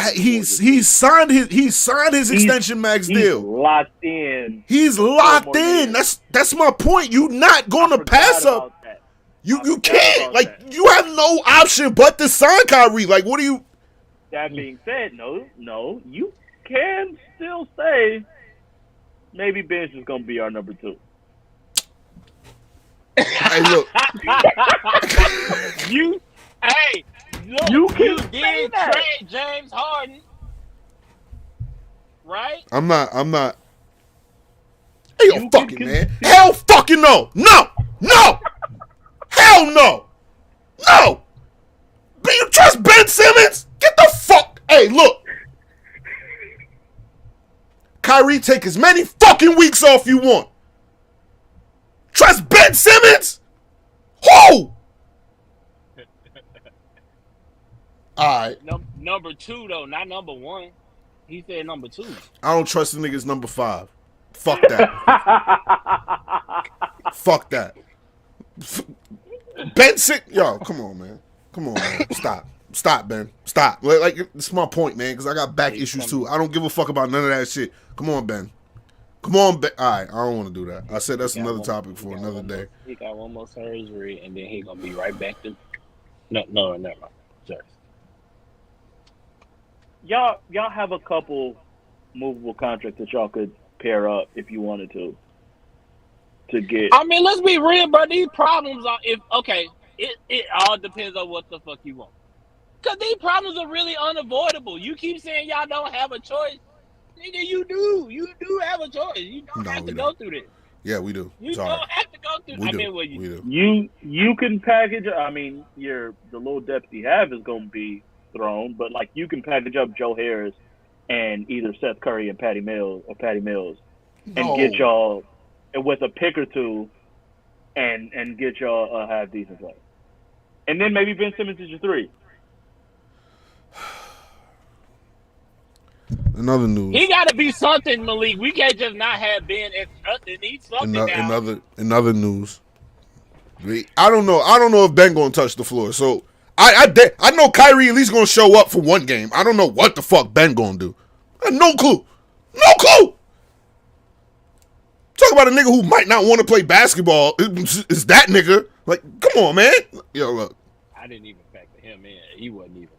signed his extension max deal. Locked in. He's locked in. That's my point. You not going to pass up. You can't. Like, you have no option but to sign Kyrie. Like, what do you? That being said, no, you can still say maybe Ben's is gonna be our number 2. Hey, look. You did trade James Harden, right? I'm not. Hey, yo, fucking man. Hell fucking no. No. Hell no. No. Do you trust Ben Simmons? Get the fuck. Hey, look. Kyrie, take as many fucking weeks off you want. Trust Ben Simmons? Who? All right. Number 2 though, not number 1. He said number 2. I don't trust the niggas number 5. Fuck that. Fuck that. Ben Simmons, yo, come on, man. Stop, Ben. Stop. Like, it's my point, man, because I got back issues too. I don't give a fuck about none of that shit. Come on, Ben. All right, I don't want to do that. I said that's another topic for another day. He got one more surgery, and then he gonna be right back to. No, never mind. Sorry. Y'all have a couple movable contracts that y'all could pair up if you wanted to get. I mean, let's be real, bro. These problems are it all depends on what the fuck you want. Cause these problems are really unavoidable. You keep saying y'all don't have a choice. Nigga, you do. You do have a choice. You don't have to go through this. Yeah, we do. You don't have to go through. We do. You can package. I mean, the little depth you have is going to be thrown, but like you can package up Joe Harris and either Seth Curry and Patty Mills, and get y'all with a pick or two, and get y'all a half decent play, and then maybe Ben Simmons is your 3. Another news. He got to be something, Malik. We can't just not have Ben as nothing. He's something now. Another news. I don't know if Ben gonna touch the floor. So I know Kyrie at least gonna show up for one game. I don't know what the fuck Ben gonna do. I have no clue. Talk about a nigga who might not want to play basketball. Is that nigga? Like, come on, man. Yo, look. I didn't even factor him in. He wasn't even.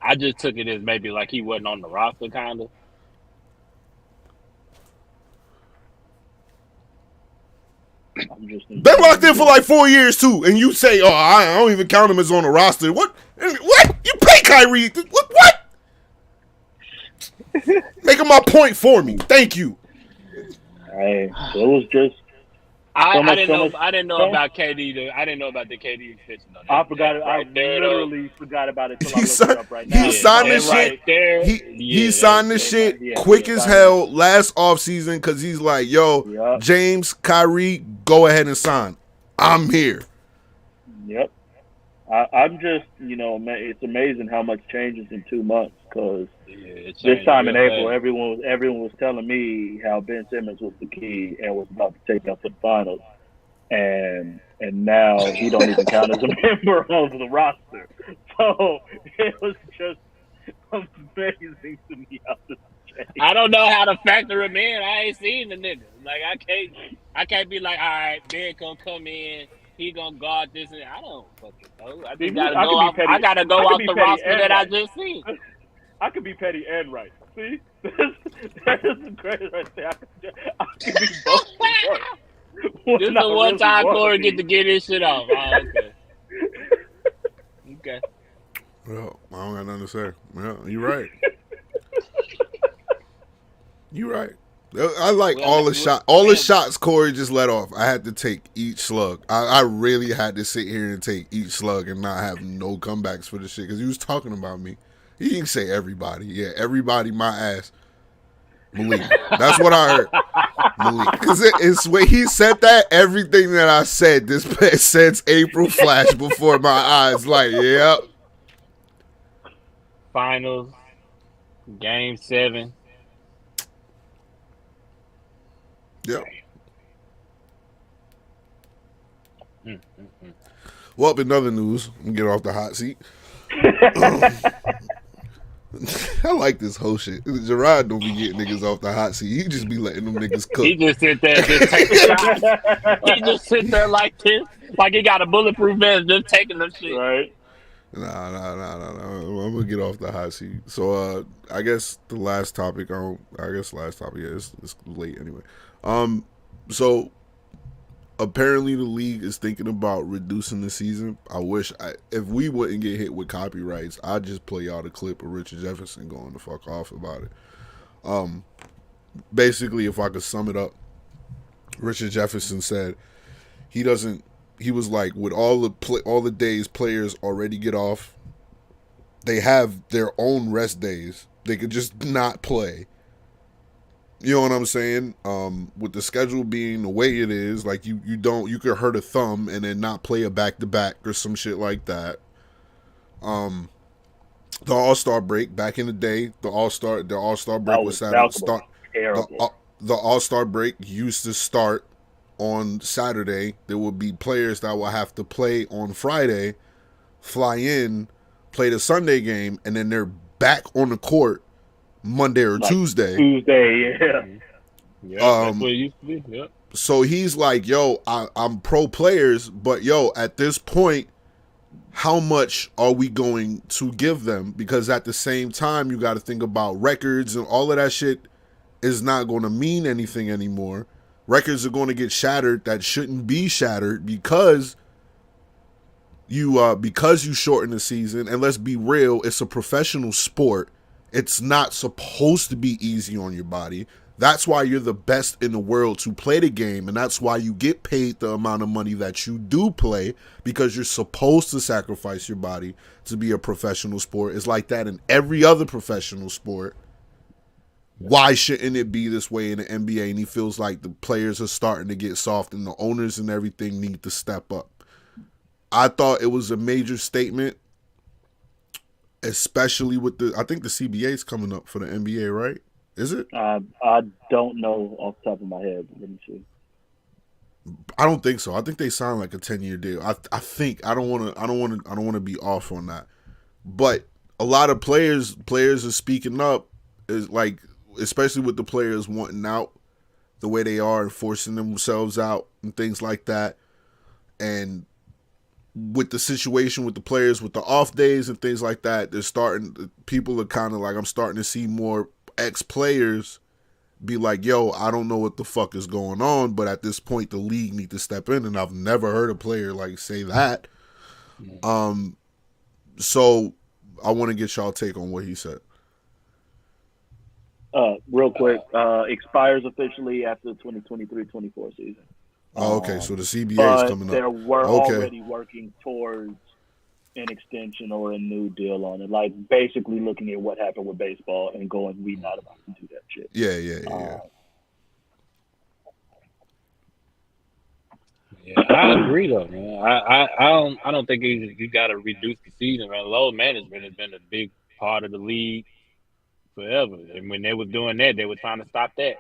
I just took it as maybe like he wasn't on the roster, kind of. Ben locked in for like 4 years too, and you say, "Oh, I don't even count him as on the roster." What? You pay Kyrie? What? Making my point for me. Thank you. Hey, it was just. I didn't know about KD. I didn't know about the KD extension. I forgot. I literally forgot about it until I looked it up right now. He signed this shit. He signed this shit quick as hell last offseason because he's like, yo, James, Kyrie, go ahead and sign. I'm here. Yep. I'm just, it's amazing how much changes in 2 months. Because Yeah, this time in April, everyone was telling me how Ben Simmons was the key and was about to take them to the finals, and now he don't even count as a member of the roster. So it was just amazing to me how this changed. I don't know how to factor him in. I ain't seen the nigga. Like I can't be like, all right, Ben gonna come in. He gonna guard this, and I don't fucking know. I just gotta go off. I gotta go off the roster that I just seen. I could be petty and right. See, that is the great right there. I could be both. This is the one time Corey get to get his shit off. Oh, okay. Okay. Well, I don't got nothing to say. Well, you're right. You're right. I like all the shots Corey just let off. I had to take each slug. I really had to sit here and take each slug and not have no comebacks for the shit because he was talking about me. He didn't say everybody. Yeah, everybody, my ass. Malik. That's what I heard. Malik. Because it's when he said that, everything that I said this since April flashed before my eyes. Like, yep. Finals, Game 7. Yep. Well, in other news, I'm gonna get off the hot seat. I like this whole shit. Jarrod don't be getting niggas off the hot seat. He just be letting them niggas cook. He just sit there and just take the shots. He just sit there like this, like he got a bulletproof vest, just taking them shit. Right. Nah. I'm gonna get off the hot seat. So I guess the last topic. Yeah, it's late anyway. So apparently the league is thinking about reducing the season. If we wouldn't get hit with copyrights, I'd just play y'all the clip of Richard Jefferson going the fuck off about it. Basically, if I could sum it up, Richard Jefferson said he was like, with all the days players already get off, they have their own rest days. They could just not play. You know what I'm saying? With the schedule being the way it is, like you could hurt a thumb and then not play a back-to-back or some shit like that. The All-Star break back in the day, the All-Star break was Saturday. The All-Star break used to start on Saturday. There would be players that will have to play on Friday, fly in, play the Sunday game, and then they're back on the court Monday or Tuesday. Yeah. That's what it used to be. Yep. So he's like, yo, I'm pro players, but yo, at this point, how much are we going to give them? Because at the same time, you got to think about records and all of that shit is not going to mean anything anymore. Records are going to get shattered that shouldn't be shattered because you shorten the season. And let's be real, it's a professional sport. It's not supposed to be easy on your body. That's why you're the best in the world to play the game, and that's why you get paid the amount of money that you do play, because you're supposed to sacrifice your body to be a professional sport. It's like that in every other professional sport. Why shouldn't it be this way in the NBA? And he feels like the players are starting to get soft and the owners and everything need to step up. I thought it was a major statement, especially with I think the CBA is coming up for the NBA, right? Is it? I don't know off the top of my head. Let me see. I don't think so. I think they signed like a 10-year deal. I think I don't want to be off on that. But a lot of players are speaking up, is like, especially with the players wanting out the way they are and forcing themselves out and things like that. And with the situation with the players with the off days and things like that, people are kind of like, I'm starting to see more ex-players be like, yo, I don't know what the fuck is going on, but at this point the league need to step in, and I've never heard a player like say that. So I want to get y'all take on what he said. Real quick, expires officially after the 2023-24 season. Oh, okay, so the CBA is coming up. They were already working towards an extension or a new deal on it. Like, basically looking at what happened with baseball and going, we not about to do that shit. Yeah. Yeah, I agree though, man. I don't think you got to reduce the season, man. Load management has been a big part of the league forever, and when they was doing that, they were trying to stop that.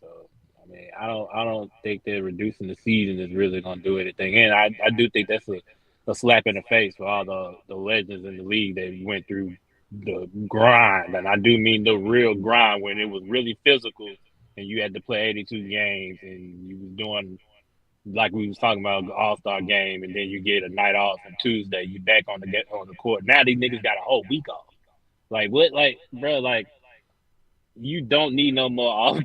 So I mean, I don't think that reducing the season is really going to do anything. And I do think that's a slap in the face for all the legends in the league that went through the grind, and I do mean the real grind when it was really physical, and you had to play 82 games, and you was doing like we was talking about the All-Star game, and then you get a night off on Tuesday, you back on the court. Now these niggas got a whole week off. Like what? Like bro, like you don't need no more off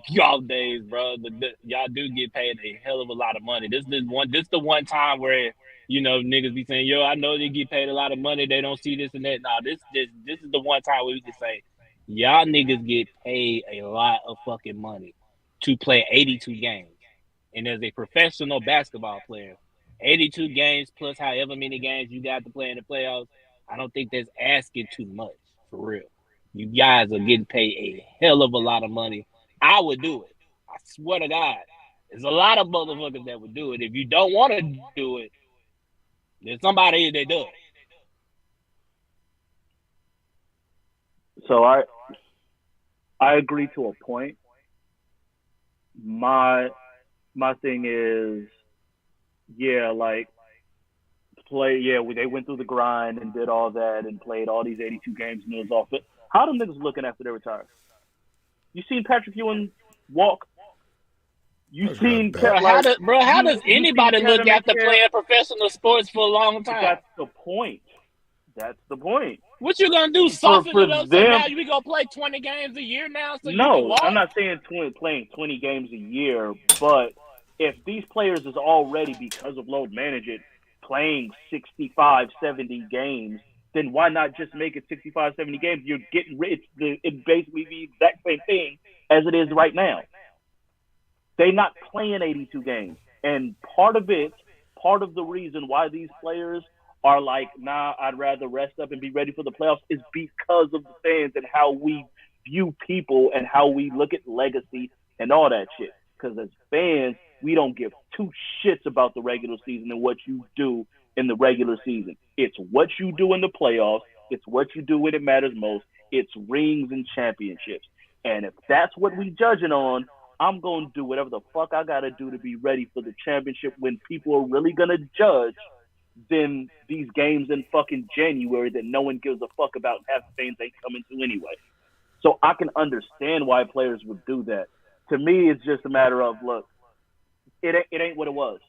days, bro. Y'all do get paid a hell of a lot of money. This is the one time where niggas be saying, "Yo, I know they get paid a lot of money. They don't see this and that." Nah, this is the one time where we can say, y'all niggas get paid a lot of fucking money to play 82 games. And as a professional basketball player, 82 games plus however many games you got to play in the playoffs, I don't think that's asking too much, for real. You guys are getting paid a hell of a lot of money. I would do it. I swear to God. There's a lot of motherfuckers that would do it. If you don't want to do it, there's somebody that does. So I agree to a point. My thing is, they went through the grind and did all that and played all these 82 games and it was all fit. How them niggas looking after they retire? You seen Patrick Ewing walk? You seen how does anybody look after playing professional sports for a long time? That's the point. What you gonna do? Soften it up? So now we gonna play 20 games a year now? So no, I'm not saying playing 20 games a year, but if these players is already, because of load management, playing 65, 70 games, then why not just make it 65, 70 games? You're getting rid. It's basically the exact same thing as it is right now. They're not playing 82 games. And part of the reason why these players are like, nah, I'd rather rest up and be ready for the playoffs is because of the fans and how we view people and how we look at legacy and all that shit. Because as fans, we don't give two shits about the regular season and what you do in the regular season. It's what you do in the playoffs. It's what you do when it matters most. It's rings and championships. And if that's what we judging on, I'm going to do whatever the fuck I got to do to be ready for the championship when people are really going to judge than these games in fucking January that no one gives a fuck about and half the fans ain't coming to anyway. So I can understand why players would do that. To me, it's just a matter of, look, it ain't what it was.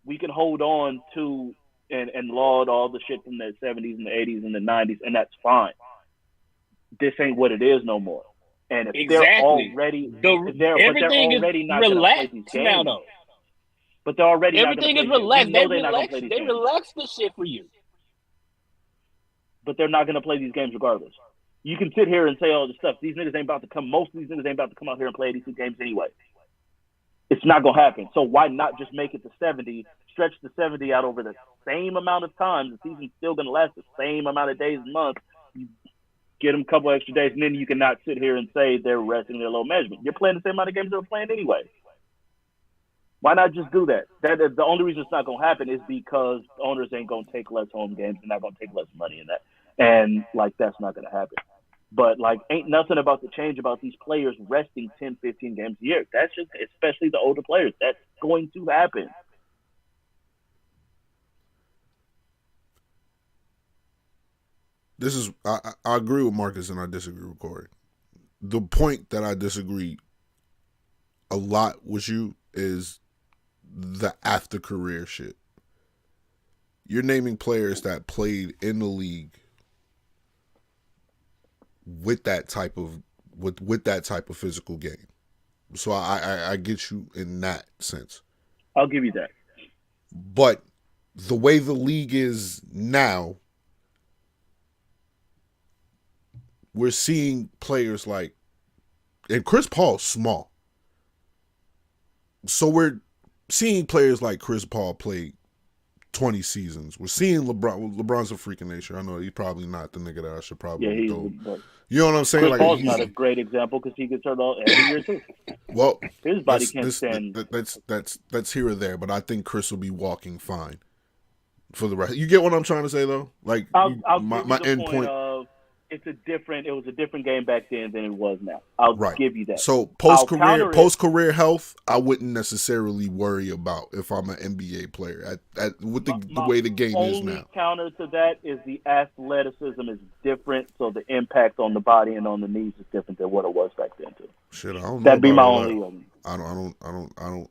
We can hold on to and laud all the shit from the 70s and the 80s and the 90s, and that's fine. This ain't what it is no more. And if they're already not going to play these games now, though. But they're already everything is relaxed. They relax the shit for you. But they're not going to play these games regardless. You can sit here and say all this stuff. These niggas ain't about to come. Most of these niggas ain't about to come out here and play 82 games anyway. It's not going to happen. So why not just make it to 70, stretch the 70 out over the same amount of time? The season's still going to last the same amount of days and months. You get them a couple extra days, and then you cannot sit here and say they're resting their low management. You're playing the same amount of games they're playing anyway. Why not just do that? The only reason it's not going to happen is because owners ain't going to take less home games. They're not going to take less money in that. And, that's not going to happen. But, ain't nothing about the change about these players resting 10, 15 games a year. That's just, especially the older players, that's going to happen. This is, I agree with Marcus and I disagree with Corey. The point that I disagree a lot with you is the after career shit. You're naming players that played in the league with that type of physical game. So I get you in that sense. I'll give you that. But the way the league is now, we're seeing players like, and Chris Paul's small. So we're seeing players like Chris Paul play 20 seasons. We're seeing LeBron. LeBron's a freak of nature. I know he's probably not the nigga that I should probably throw. You know what I'm saying? Chris like Paul's not a great example because he gets hurt every year too. Well, his body can't stand. That's here or there, but I think Chris will be walking fine for the rest. You get what I'm trying to say, though? Like my end point of it was a different game back then than it was now. I'll give you that. So post career health, I wouldn't necessarily worry about if I'm an NBA player with the way the game is now. Only counter to that is the athleticism is different, so the impact on the body and on the knees is different than what it was back then too. Shit, I don't know. That'd be my only. I don't.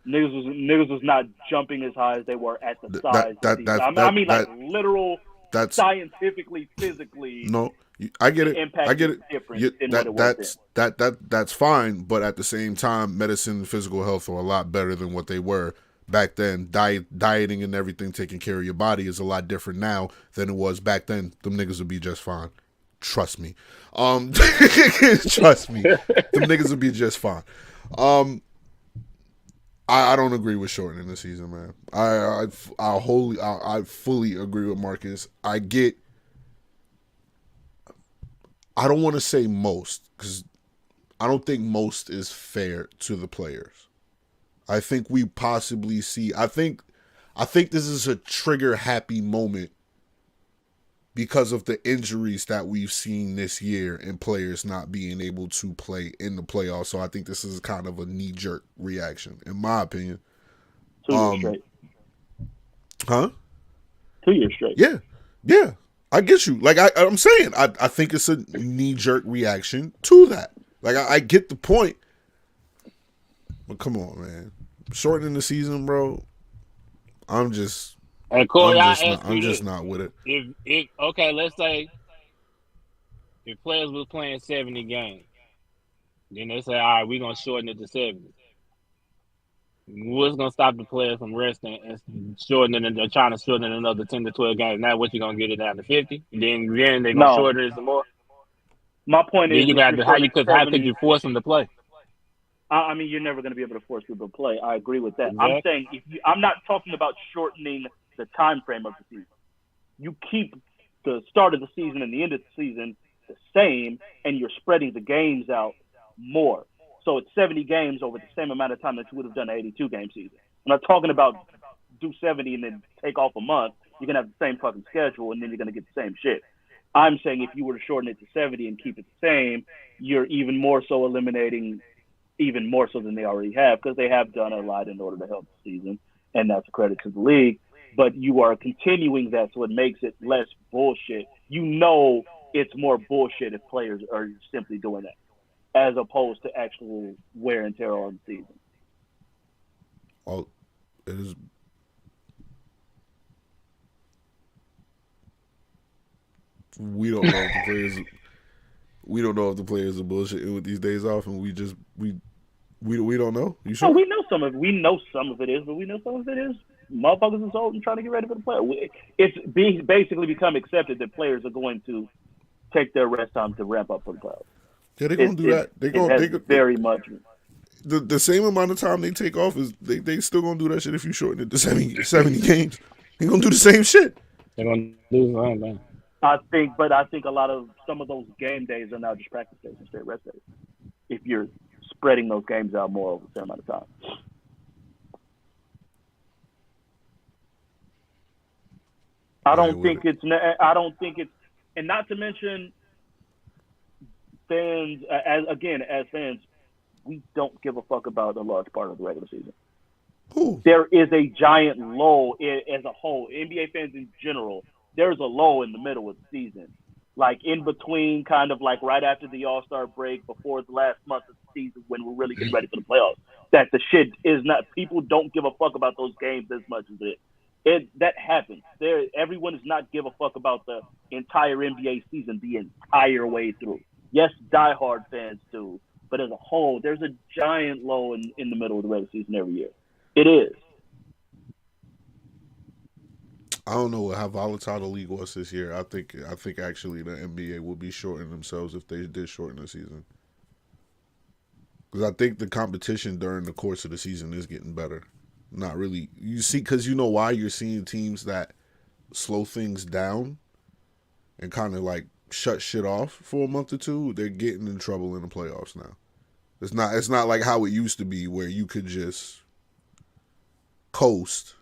Niggas was not jumping as high as they were at the size. I mean, literal. That's scientifically, physically. No, I get it. I get it. That's fine. But at the same time, medicine and physical health are a lot better than what they were back then. Dieting and everything, taking care of your body is a lot different now than it was back then. Them niggas would be just fine. Trust me. Trust me. Them niggas would be just fine. I don't agree with shortening the season, man. I fully agree with Marcus. I don't want to say most because I don't think most is fair to the players. I think we possibly see. I think this is a trigger happy moment because of the injuries that we've seen this year and players not being able to play in the playoffs. So I think this is kind of a knee-jerk reaction, in my opinion. 2 years straight. Huh? 2 years straight. Yeah. I get you. Like I'm saying, I think it's a knee-jerk reaction to that. Like I get the point. But come on, man. Shortening the season, bro. I'm just not with it. If okay, let's say if players was playing 70 games, then they say, all right, we're gonna shorten it to 70. What's gonna stop the players from resting and shortening it and trying to shorten it another 10 to 12 games? Now what you gonna get it down to 50? Then they're gonna shorten it some more. My point is how could you force them to play? I mean, you're never going to be able to force people to play. I agree with that. Exactly. I'm saying I'm not talking about shortening the time frame of the season. You keep the start of the season and the end of the season the same, and you're spreading the games out more. So it's 70 games over the same amount of time that you would have done an 82-game season. I'm not talking about do 70 and then take off a month. You're going to have the same fucking schedule, and then you're going to get the same shit. I'm saying if you were to shorten it to 70 and keep it the same, you're even more so eliminating – even more so than they already have, because they have done a lot in order to help the season, and that's a credit to the league. But you are continuing that, so it makes it less bullshit. You know it's more bullshit if players are simply doing that, as opposed to actual wear and tear on the season. Oh, it is. We don't know if the players. We don't know if the players are bullshitting with these days off, and we don't know. You sure? No, we know some of it. We know some of it is, but we know some of it is motherfuckers is old and trying to get ready for the playoffs. It's basically become accepted that players are going to take their rest time to ramp up for the playoffs. Yeah, they're gonna do that. They're gonna very much. The same amount of time they take off is they still gonna do that shit if you shorten it to 70 games. They're gonna do the same shit. They're gonna do the same thing. I think a lot of some of those game days are now just practice days and straight rest days. If you're spreading those games out more over the same amount of time. I don't think it's, and not to mention fans, as fans, we don't give a fuck about a large part of the regular season. Ooh. There is a giant lull as a whole. NBA fans in general, there's a lull in the middle of the season. Like in between, kind of like right after the All-Star break, before the last month of the season when we're really getting ready for the playoffs. That the shit is not, people don't give a fuck about those games as much as that happens. Everyone does not give a fuck about the entire NBA season the entire way through. Yes, diehard fans do, but as a whole, there's a giant lull in the middle of the regular season every year. It is. I don't know how volatile the league was this year. I think actually the NBA will be shortening themselves if they did shorten the season. Because I think the competition during the course of the season is getting better. Not really. You see, because you know why you're seeing teams that slow things down and kind of like shut shit off for a month or two. They're getting in trouble in the playoffs now. It's not like how it used to be where you could just coast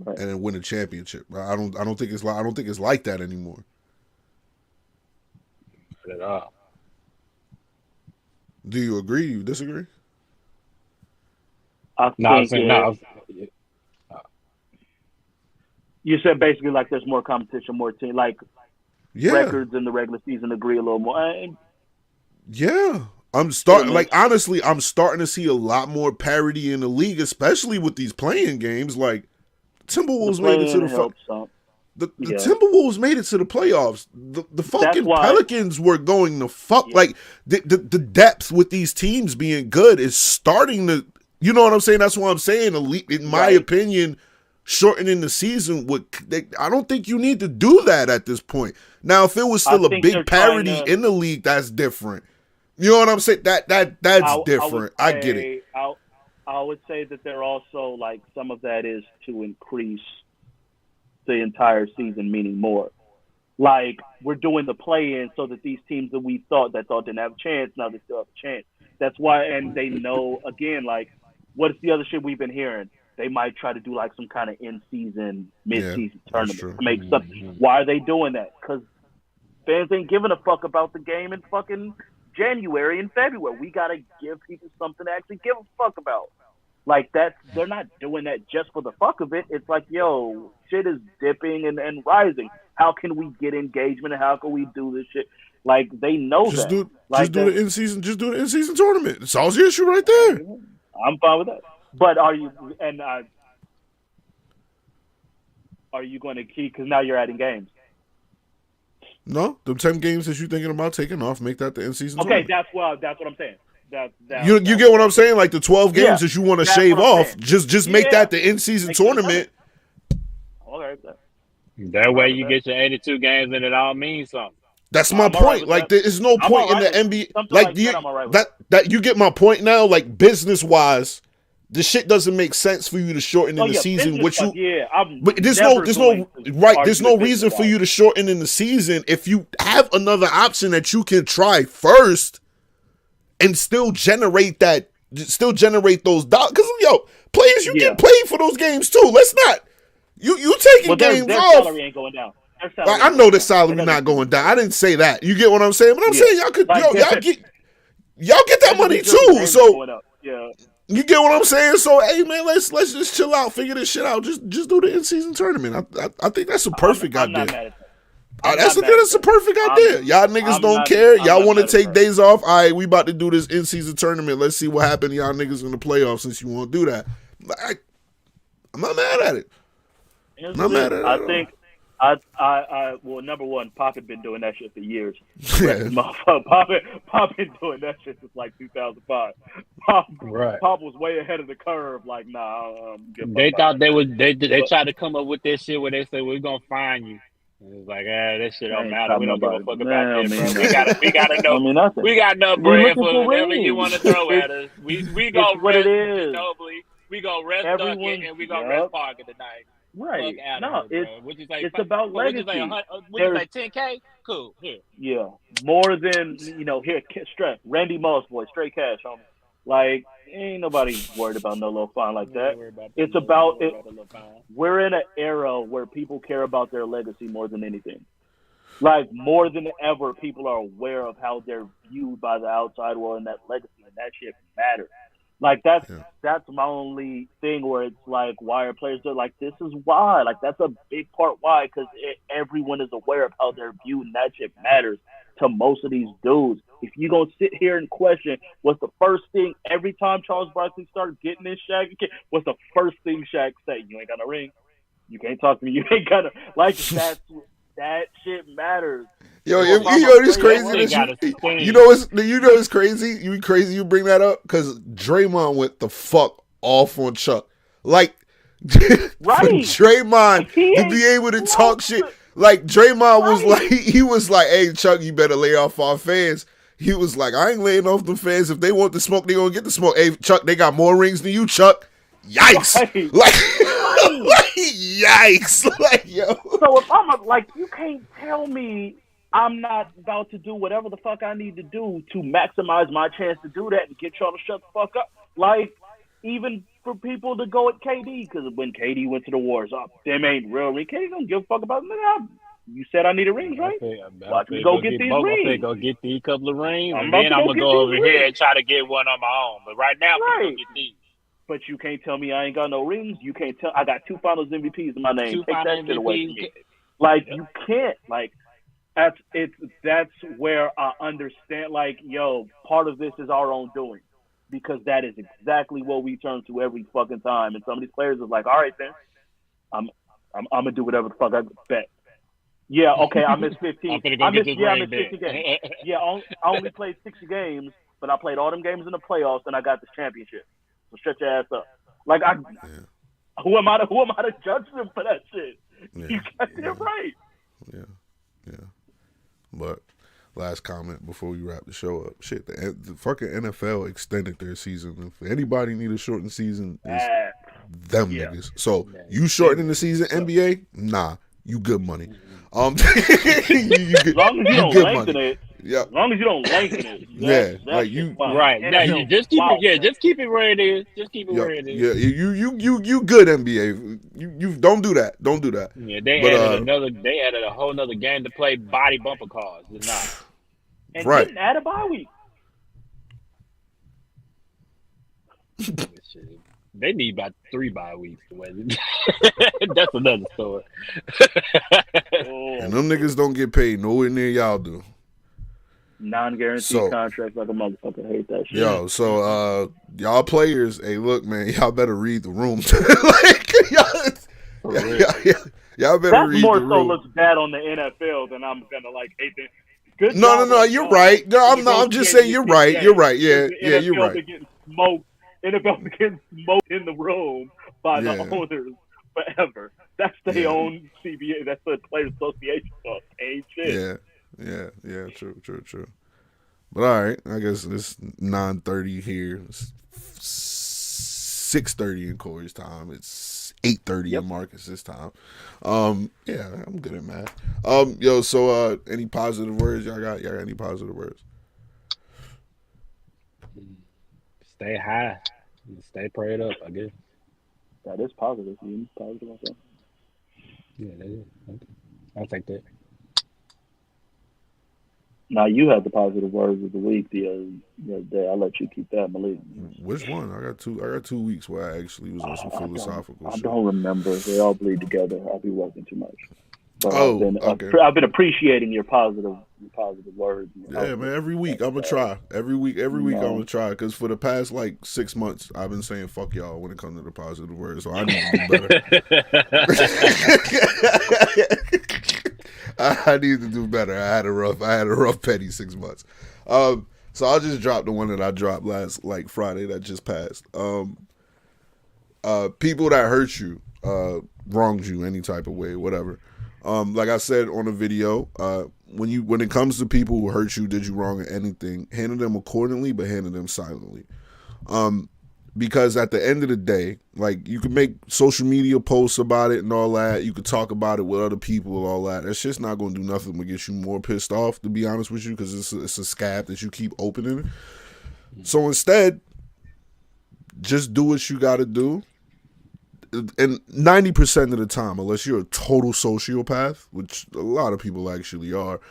and then win a championship. I don't think it's like that anymore. Not at all. Do you agree? You disagree? You said basically like there's more competition, more team, like records in the regular season agree a little more. Yeah. I'm starting to see a lot more parity in the league, especially with these playing games. Like Timberwolves made it to the Timberwolves made it to the playoffs. The fucking Pelicans were going to fuck. Like the depth with these teams being good is starting to. You know what I'm saying? That's what I'm saying. In my opinion, shortening the season I don't think you need to do that at this point. Now, if it was still a big parity in the league, that's different. You know what I'm saying? That's different. I get it. I would say that they're also like some of that is to increase the entire season, meaning more. Like we're doing the play-in so that these teams that we thought didn't have a chance, now they still have a chance. That's why, and they know again, like what is the other shit we've been hearing? They might try to do like some kind of in-season, mid-season tournament to make something. Why are they doing that? Because fans ain't giving a fuck about the game in fucking January and February. We gotta give people something to actually give a fuck about. Like they're not doing that just for the fuck of it. It's like, yo, shit is dipping and rising. How can we get engagement and how can we do this shit? Like they know just that. Just do the in-season tournament. It solves the issue right there. I'm fine with that. But are you going to keep? Because now you're adding games. No, the 10 games that you're thinking about taking off, make that the in-season tournament. That's what I'm saying. You get what I'm saying? Like the 12 games that you want to shave off, just make that the in-season tournament. Okay. That way you get your 82 games and it all means something. That's my point. Like there is no point in the NBA. Like that you get my point now. Like business wise, the shit doesn't make sense for you to shorten in the season. But there's no reason for you to shorten in the season if you have another option that you can try first and still generate those dollars. Because players get paid for those games too. Let's not you taking games their off. Salary ain't going down. I know the salary not going down. I didn't say that. You get what I'm saying? But I'm saying y'all get that money too. So you get what I'm saying? So hey man, let's just chill out, figure this shit out. Just do the in-season tournament. I think that's a perfect idea. That's a perfect idea. Y'all niggas don't care. Y'all want to take days off. All right, we about to do this in-season tournament. Let's see what happened to y'all niggas in the playoffs since you want to do that. I'm not mad at it. Not mad at it. I think well, number one, Pop had been doing that shit for years. Pop been doing that shit since like 2005. Pop was way ahead of the curve. Like, nah. They thought they tried to come up with this shit where they said we're gonna fine you. It was like, that shit don't matter. We don't give a fuck about this, bro. We gotta know. We got enough bread for whatever you want to throw at us. We gonna rest Ginobili. We gonna rest Duncan and we gonna rest Parker tonight. Right. No, it's about legacy. Would you say 10K? Cool. Here. Yeah. More than, here, straight. Randy Moss, boy, straight cash, homie. Like, ain't nobody worried about no little fine like that. It's about it. We're in an era where people care about their legacy more than anything. Like, more than ever, people are aware of how they're viewed by the outside world and that legacy, and that shit matters. Like, that's my only thing where it's like, why are players doing like, this is why. Like, that's a big part why, because everyone is aware of how they're viewed, and that shit matters to most of these dudes. If you gonna sit here and question what's the first thing every time Charles Barkley started getting this Shaq, what's the first thing Shaq say? You ain't got no ring. You can't talk to me. You ain't got to like that shit matters. Yo, it's crazy. You know it's crazy. You crazy. You bring that up because Draymond went the fuck off on Chuck. Like, for Draymond to be able to talk shit. Like Draymond was like, hey Chuck, you better lay off our fans. He was like, I ain't laying off the fans. If they want the smoke, they gonna get the smoke. Hey Chuck, they got more rings than you, Chuck. Yikes! Like yikes! Like yo. So if I'm you can't tell me I'm not about to do whatever the fuck I need to do to maximize my chance to do that and get y'all to shut the fuck up. Like, even for people to go at KD, because when KD went to the Wars, them ain't real ring. KD don't give a fuck about them. You said I need a ring, right? Watch me go get these rings. I'm go get these couple of rings, I'm and then I'm going to go over rings. here and try to get one on my own. But right now, I'm going to get these. But you can't tell me I ain't got no rings. You can't tell I got 2 Finals MVPs in my name. Take that shit away from me. Like, you can't. Like, that's where I understand. Like, yo, part of this is our own doing, because that is exactly what we turn to every fucking time. And some of these players are like, all right, then, I'm gonna do whatever the fuck I bet. Yeah, okay, I missed 15. I missed 50 games. Yeah, I only played 60 games, but I played all them games in the playoffs, and I got this championship. So shut your ass up. Like, who am I to judge them for that shit? You're right. Yeah. But last comment before we wrap the show up. Shit, the fucking NFL extended their season. If anybody need a shortened season, it's them niggas. So you shortening the season, NBA? Nah, you good money. As long as you don't lengthen it. Yeah. As long as you don't lengthen it. Like you. Right. Now you just keep it. Yeah, just keep it where it is. Just keep it where it is. Yeah. You good NBA. You don't do that. Don't do that. Yeah. They added a whole nother game to play. Body bumper cars. It's not. And didn't add a bye week. They need about 3 bye weeks. That's another story. And them niggas don't get paid nowhere near y'all do. Non-guaranteed contracts like a motherfucker. Hate that shit. Yo, so y'all players, hey, look, man, y'all better read the room. Y'all better read the room. That more so looks bad on the NFL than I'm gonna hate it. Good. No, you're right. No, I'm just saying you're right. You're right. Yeah, you're right. NFL getting smoked in the room by the owners forever. That's their own CBA. That's the Players Association stuff. Ain't shit. Yeah. True. But all right, I guess it's 9:30 here. It's 6:30 in Corey's time. It's 8:30 in Marcus's time. Yeah, I'm good at math. Yo, so any positive words y'all got? Y'all got any positive words? Stay high. Stay prayed up, I guess. That is positive. You positive on that? Yeah, that is. Okay. I'll take that. Now you had the positive words of the week the other day. I'll let you keep that, Malik. Which one? I got 2 weeks where I actually was on some philosophical shit. I don't remember. They all bleed together. I'll be working too much. But okay. I've been appreciating your positive words. Yeah, man. Every week I'm gonna try. Every week I'm gonna try. Because for the past 6 months, I've been saying "fuck y'all" when it comes to the positive words. So I need to do better. I need to do better. I had a rough petty 6 months. So I'll just drop the one that I dropped last Friday that just passed. People that hurt you, wronged you any type of way, whatever. Like I said on the video, when it comes to people who hurt you, did you wrong or anything, handle them accordingly, but handle them silently. Because at the end of the day, you can make social media posts about it and all that. You could talk about it with other people and all that. That's just not going to do nothing but get you more pissed off, to be honest with you, because it's a scab that you keep opening. So instead, just do what you got to do. And 90% of the time, unless you're a total sociopath, which a lot of people actually are,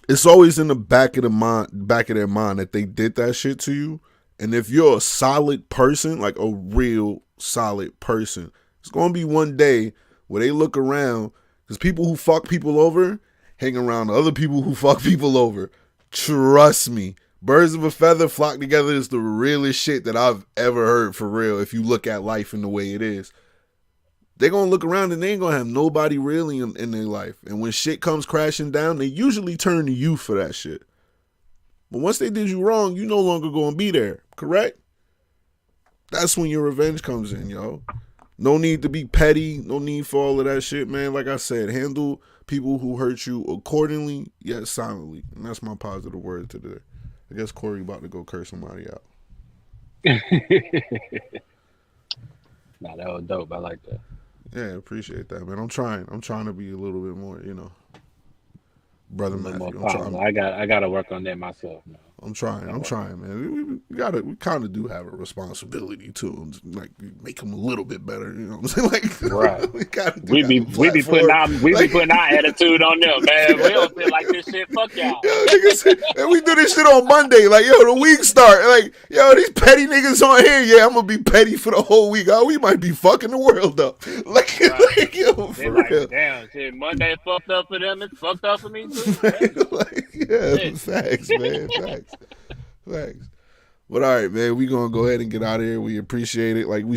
it's always in the back of their mind that they did that shit to you. And if you're a solid person, like a real solid person, it's gonna be one day where they look around, because people who fuck people over hang around other people who fuck people over. Trust me. Birds of a feather flock together is the realest shit that I've ever heard, for real. If you look at life in the way it is, they're going to look around and they ain't going to have nobody really in their life. And when shit comes crashing down, they usually turn to you for that shit. But once they did you wrong, you no longer going to be there, correct? That's when your revenge comes in, yo. No need to be petty. No need for all of that shit, man. Like I said, handle people who hurt you accordingly, yet silently. And that's my positive word today. I guess Corey about to go curse somebody out. Nah, that was dope. I like that. Yeah, appreciate that, man. I'm trying to be a little bit more, brother Matthew. I got to work on that myself, man. I'm trying, man. We kind of do have a responsibility to like make them a little bit better. You know what I'm saying? Like, right? we be putting our attitude on them, man. We don't feel like this shit. Fuck y'all. And we do this shit on Monday. Like, yo, the week start. Like, yo, these petty niggas on here. Yeah, I'm gonna be petty for the whole week. Oh, we might be fucking the world up. Like, right. like yo, for real. Damn, shit. Monday fucked up for them. It's fucked up for me too. Like, yeah, facts, man. Facts. But all right, man, we gonna go ahead and get out of here. We appreciate it. Like I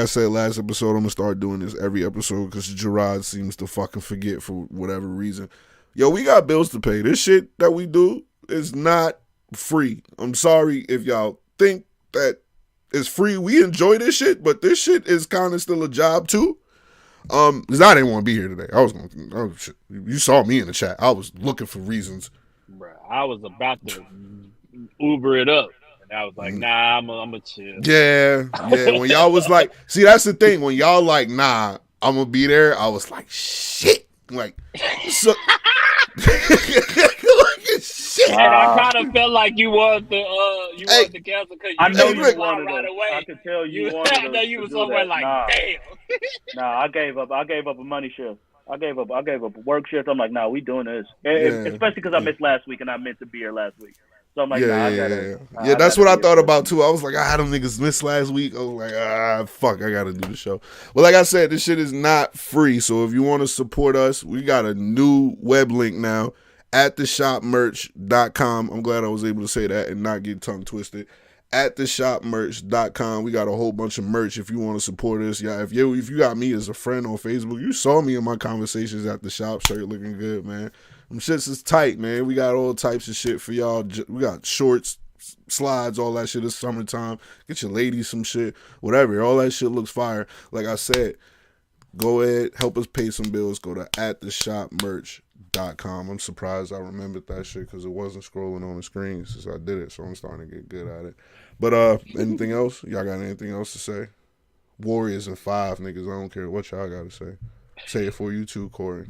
said last episode, I'm gonna start doing this every episode because Jarrod seems to fucking forget for whatever reason. Yo, we got bills to pay. This shit that we do is not free. I'm sorry if y'all think that it's free. We enjoy this shit, but this shit is kind of still a job too. Because I didn't want to be here today. Shit. You saw me in the chat. I was looking for reasons. Bro, I was about to Uber it up. And I was like, nah, I'm a chill. Yeah. When y'all was like, see, that's the thing. When y'all like, nah, I'm gonna be there, I was like, shit. Like, so. Shit. And I kind of felt like you wanted to cancel because I know you wanted right away. I could tell you wanted I know you was somewhere like, damn. Nah, I gave up a money shift. I gave up a work shift. I'm like, nah, we doing this. Especially because I missed last week and I meant to be here last week. So I'm like, yeah, that's what I thought about too. I was like, I had them niggas miss last week. I was like, fuck, I gotta do the show. Well, like I said, this shit is not free. So if you want to support us, we got a new web link now at theshopmerch.com. I'm glad I was able to say that and not get tongue twisted. At theshopmerch.com. We got a whole bunch of merch if you want to support us. Yeah, if you got me as a friend on Facebook, you saw me in my conversations at the shop. Shirt looking good, man. Them shits is tight, man. We got all types of shit for y'all. We got shorts, slides, all that shit. It's summertime. Get your ladies some shit, whatever. All that shit looks fire. Like I said, go ahead, help us pay some bills. Go to attheshopmerch.com. I'm surprised I remembered that shit because it wasn't scrolling on the screen since I did it, so I'm starting to get good at it. But anything else? Y'all got anything else to say? Warriors in 5, niggas. I don't care what y'all got to say. Say it for you too, Corey.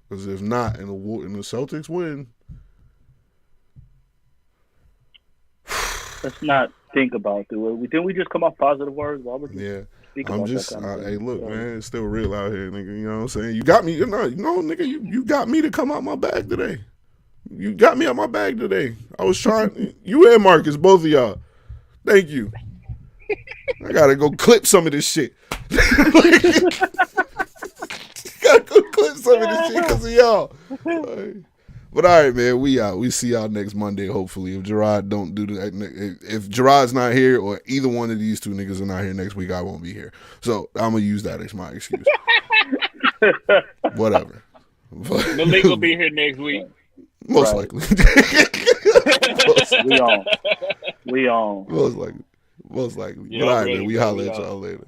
Because if not, and the Celtics win. Let's not think about it. Didn't we just come off positive words? Why would yeah. I'm just, hey, look, man, it's still real out here, nigga. You know what I'm saying? You got me, nigga, you got me to come out my bag today. You got me out my bag today. I was trying, you and Marcus, both of y'all. Thank you. I gotta go clip some of this shit. Gotta go clip some of this shit because of y'all. But all right, man, we out. We see y'all next Monday, hopefully. If Jarrod don't do that, if Jarrod's not here or either one of these two niggas are not here next week, I won't be here. So I'm gonna use that as my excuse. Whatever. Malik will be here next week. Most likely. We on. Most likely. Yeah, But all right, man, we holler at y'all later.